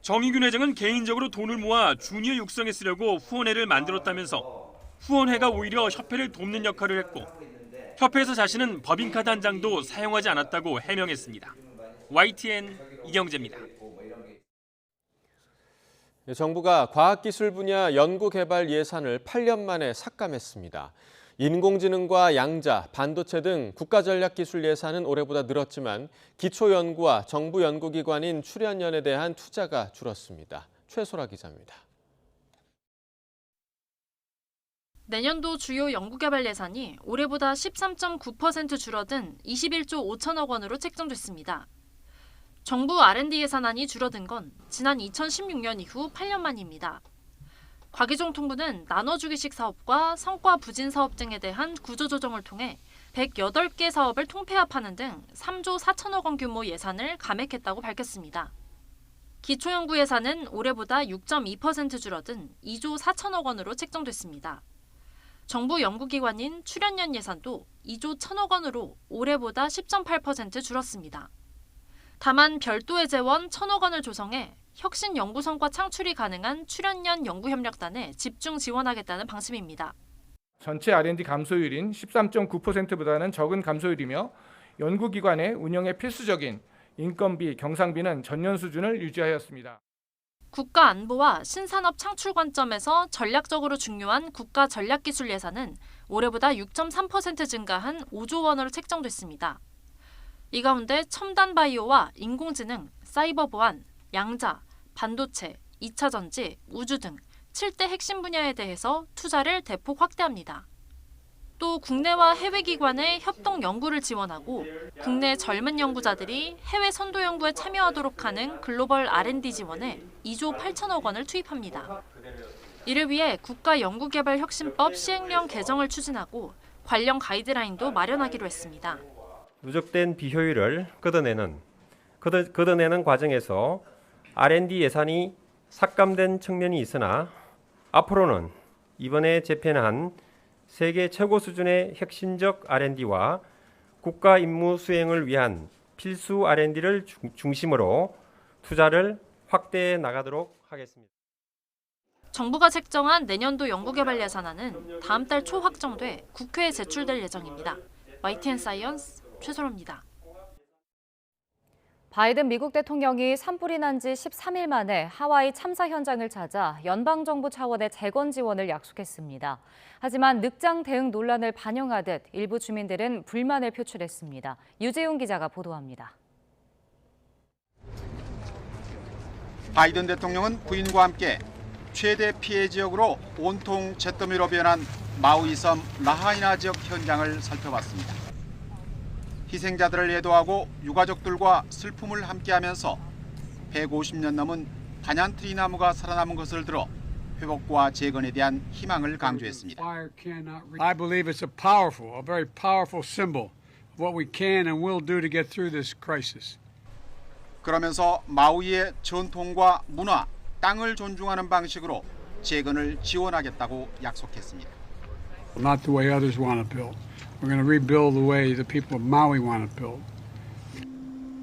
정희균 회장은 개인적으로 돈을 모아 주니어 육성에 쓰려고 후원회를 만들었다면서 후원회가 오히려 협회를 돕는 역할을 했고 협회에서 자신은 법인카드 한 장도 사용하지 않았다고 해명했습니다. YTN 이경재입니다. 정부가 과학기술 분야 연구개발 예산을 8년 만에 삭감했습니다. 인공지능과 양자, 반도체 등 국가전략기술 예산은 올해보다 늘었지만 기초연구와 정부 연구기관인 출연연에 대한 투자가 줄었습니다. 최소라 기자입니다. 내년도 주요 연구개발 예산이 올해보다 13.9% 줄어든 21조 5천억 원으로 책정됐습니다. 정부 R&D 예산안이 줄어든 건 지난 2016년 이후 8년 만입니다. 과기정통부는 나눠주기식 사업과 성과 부진 사업 등에 대한 구조조정을 통해 108개 사업을 통폐합하는 등 3조 4천억 원 규모 예산을 감액했다고 밝혔습니다. 기초연구 예산은 올해보다 6.2% 줄어든 2조 4천억 원으로 책정됐습니다. 정부 연구기관인 출연연 예산도 2조 1천억 원으로 올해보다 10.8% 줄었습니다. 다만 별도의 재원 1천억 원을 조성해 혁신 연구 성과 창출이 가능한 출연연 연구협력단에 집중 지원하겠다는 방침입니다. 전체 R&D 감소율인 13.9%보다는 적은 감소율이며 연구기관의 운영에 필수적인 인건비, 경상비는 전년 수준을 유지하였습니다. 국가 안보와 신산업 창출 관점에서 전략적으로 중요한 국가 전략기술 예산은 올해보다 6.3% 증가한 5조 원으로 책정됐습니다. 이 가운데 첨단 바이오와 인공지능, 사이버 보안, 양자, 반도체, 2차 전지, 우주 등 7대 핵심 분야에 대해서 투자를 대폭 확대합니다. 또 국내와 해외 기관의 협동 연구를 지원하고 국내 젊은 연구자들이 해외 선도 연구에 참여하도록 하는 글로벌 R&D 지원에 2조 8천억 원을 투입합니다. 이를 위해 국가연구개발혁신법 시행령 개정을 추진하고 관련 가이드라인도 마련하기로 했습니다. 누적된 비효율을 걷어내는 과정에서 R&D 예산이 삭감된 측면이 있으나 앞으로는 이번에 재편한 세계 최고 수준의 혁신적 R&D와 국가 임무 수행을 위한 필수 R&D를 중심으로 투자를 확대해 나가도록 하겠습니다. 정부가 책정한 내년도 연구개발 예산안은 다음 달 초 확정돼 국회에 제출될 예정입니다. YTN 사이언스 최소라입니다. 바이든 미국 대통령이 산불이 난 지 13일 만에 하와이 참사 현장을 찾아 연방정부 차원의 재건 지원을 약속했습니다. 하지만 늑장 대응 논란을 반영하듯 일부 주민들은 불만을 표출했습니다. 유재용 기자가 보도합니다. 바이든 대통령은 부인과 함께 최대 피해 지역으로 온통 잿더미로 변한 마우이 섬 라하이나 지역 현장을 살펴봤습니다. 희생자들을 예도하고 유가족들과 슬픔을 함께하면서 150년 넘은 반얀트리 나무가 살아남은 것을 들어 회복과 재건에 대한 희망을 강조했습니다. I believe it's a very powerful symbol of what we can and will do to get through this crisis. 그러면서 마우이의 전통과 문화, 땅을 존중하는 방식으로 재건을 지원하겠다고 약속했습니다. Not the way others want to build. We're going to rebuild the way the people of Maui want to build.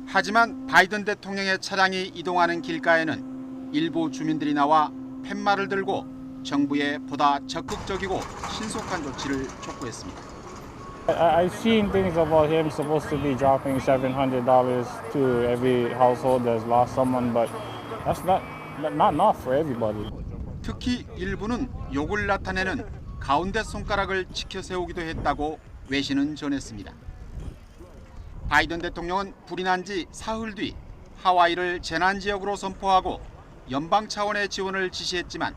하지만 바이든 대통령의 차량이 이동하는 길가에는 일부 주민들이 나와 팻말을 들고 정부에 보다 적극적이고 신속한 조치를 촉구했습니다. I've seen things about him supposed to be dropping $700 to every household that's lost someone, but that's not enough for everybody. 특히 일부는 욕을 나타내는 가운데 손가락을 치켜 세우기도 했다고 외신은 전했습니다. 바이든 대통령은 불이 난 지 사흘 뒤 하와이를 재난지역으로 선포하고 연방 차원의 지원을 지시했지만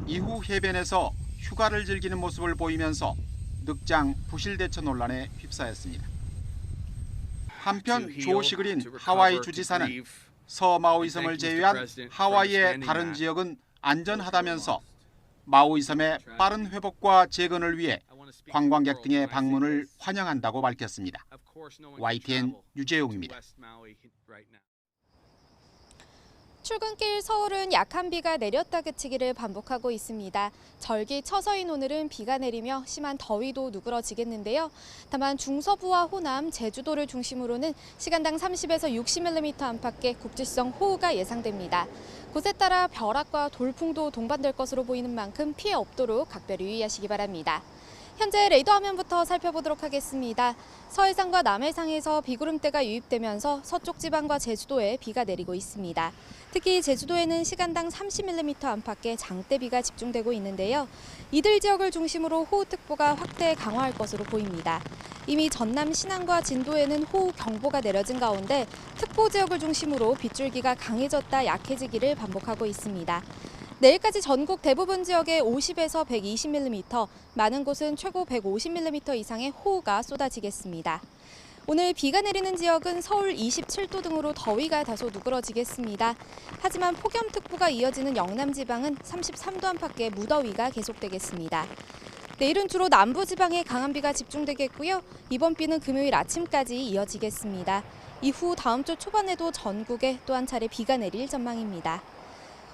이후 해변에서 휴가를 즐기는 모습을 보이면서 늑장 부실 대처 논란에 휩싸였습니다. 한편 조 시그린 하와이 주지사는 서마우이섬을 제외한 하와이의 다른 지역은 안전하다면서 마우이섬의 빠른 회복과 재건을 위해 관광객 등의 방문을 환영한다고 밝혔습니다. YTN 유재용입니다. 출근길 서울은 약한 비가 내렸다 그치기를 반복하고 있습니다. 절기 처서인 오늘은 비가 내리며 심한 더위도 누그러지겠는데요. 다만 중서부와 호남, 제주도를 중심으로는 시간당 30에서 60mm 안팎의 국지성 호우가 예상됩니다. 곳에 따라 벼락과 돌풍도 동반될 것으로 보이는 만큼 피해 없도록 각별히 유의하시기 바랍니다. 현재 레이더 화면부터 살펴보도록 하겠습니다. 서해상과 남해상에서 비구름대가 유입되면서 서쪽 지방과 제주도에 비가 내리고 있습니다. 특히 제주도에는 시간당 30mm 안팎의 장대비가 집중되고 있는데요. 이들 지역을 중심으로 호우특보가 확대 강화할 것으로 보입니다. 이미 전남 신안과 진도에는 호우경보가 내려진 가운데 특보 지역을 중심으로 빗줄기가 강해졌다 약해지기를 반복하고 있습니다. 내일까지 전국 대부분 지역에 50에서 120mm, 많은 곳은 최고 150mm 이상의 호우가 쏟아지겠습니다. 오늘 비가 내리는 지역은 서울 27도 등으로 더위가 다소 누그러지겠습니다. 하지만 폭염특보가 이어지는 영남 지방은 33도 안팎의 무더위가 계속되겠습니다. 내일은 주로 남부지방에 강한 비가 집중되겠고요. 이번 비는 금요일 아침까지 이어지겠습니다. 이후 다음 주 초반에도 전국에 또 한 차례 비가 내릴 전망입니다.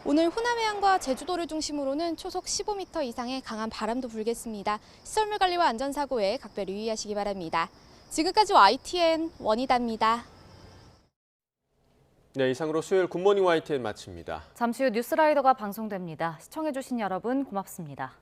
오늘 호남 해안과 제주도를 중심으로는 초속 15m 이상의 강한 바람도 불겠습니다. 시설물 관리와 안전사고에 각별히 유의하시기 바랍니다. 지금까지 YTN 원희다입니다. 네, 이상으로 수요일 굿모닝 YTN 마칩니다. 잠시 후 뉴스라이더가 방송됩니다. 시청해주신 여러분 고맙습니다.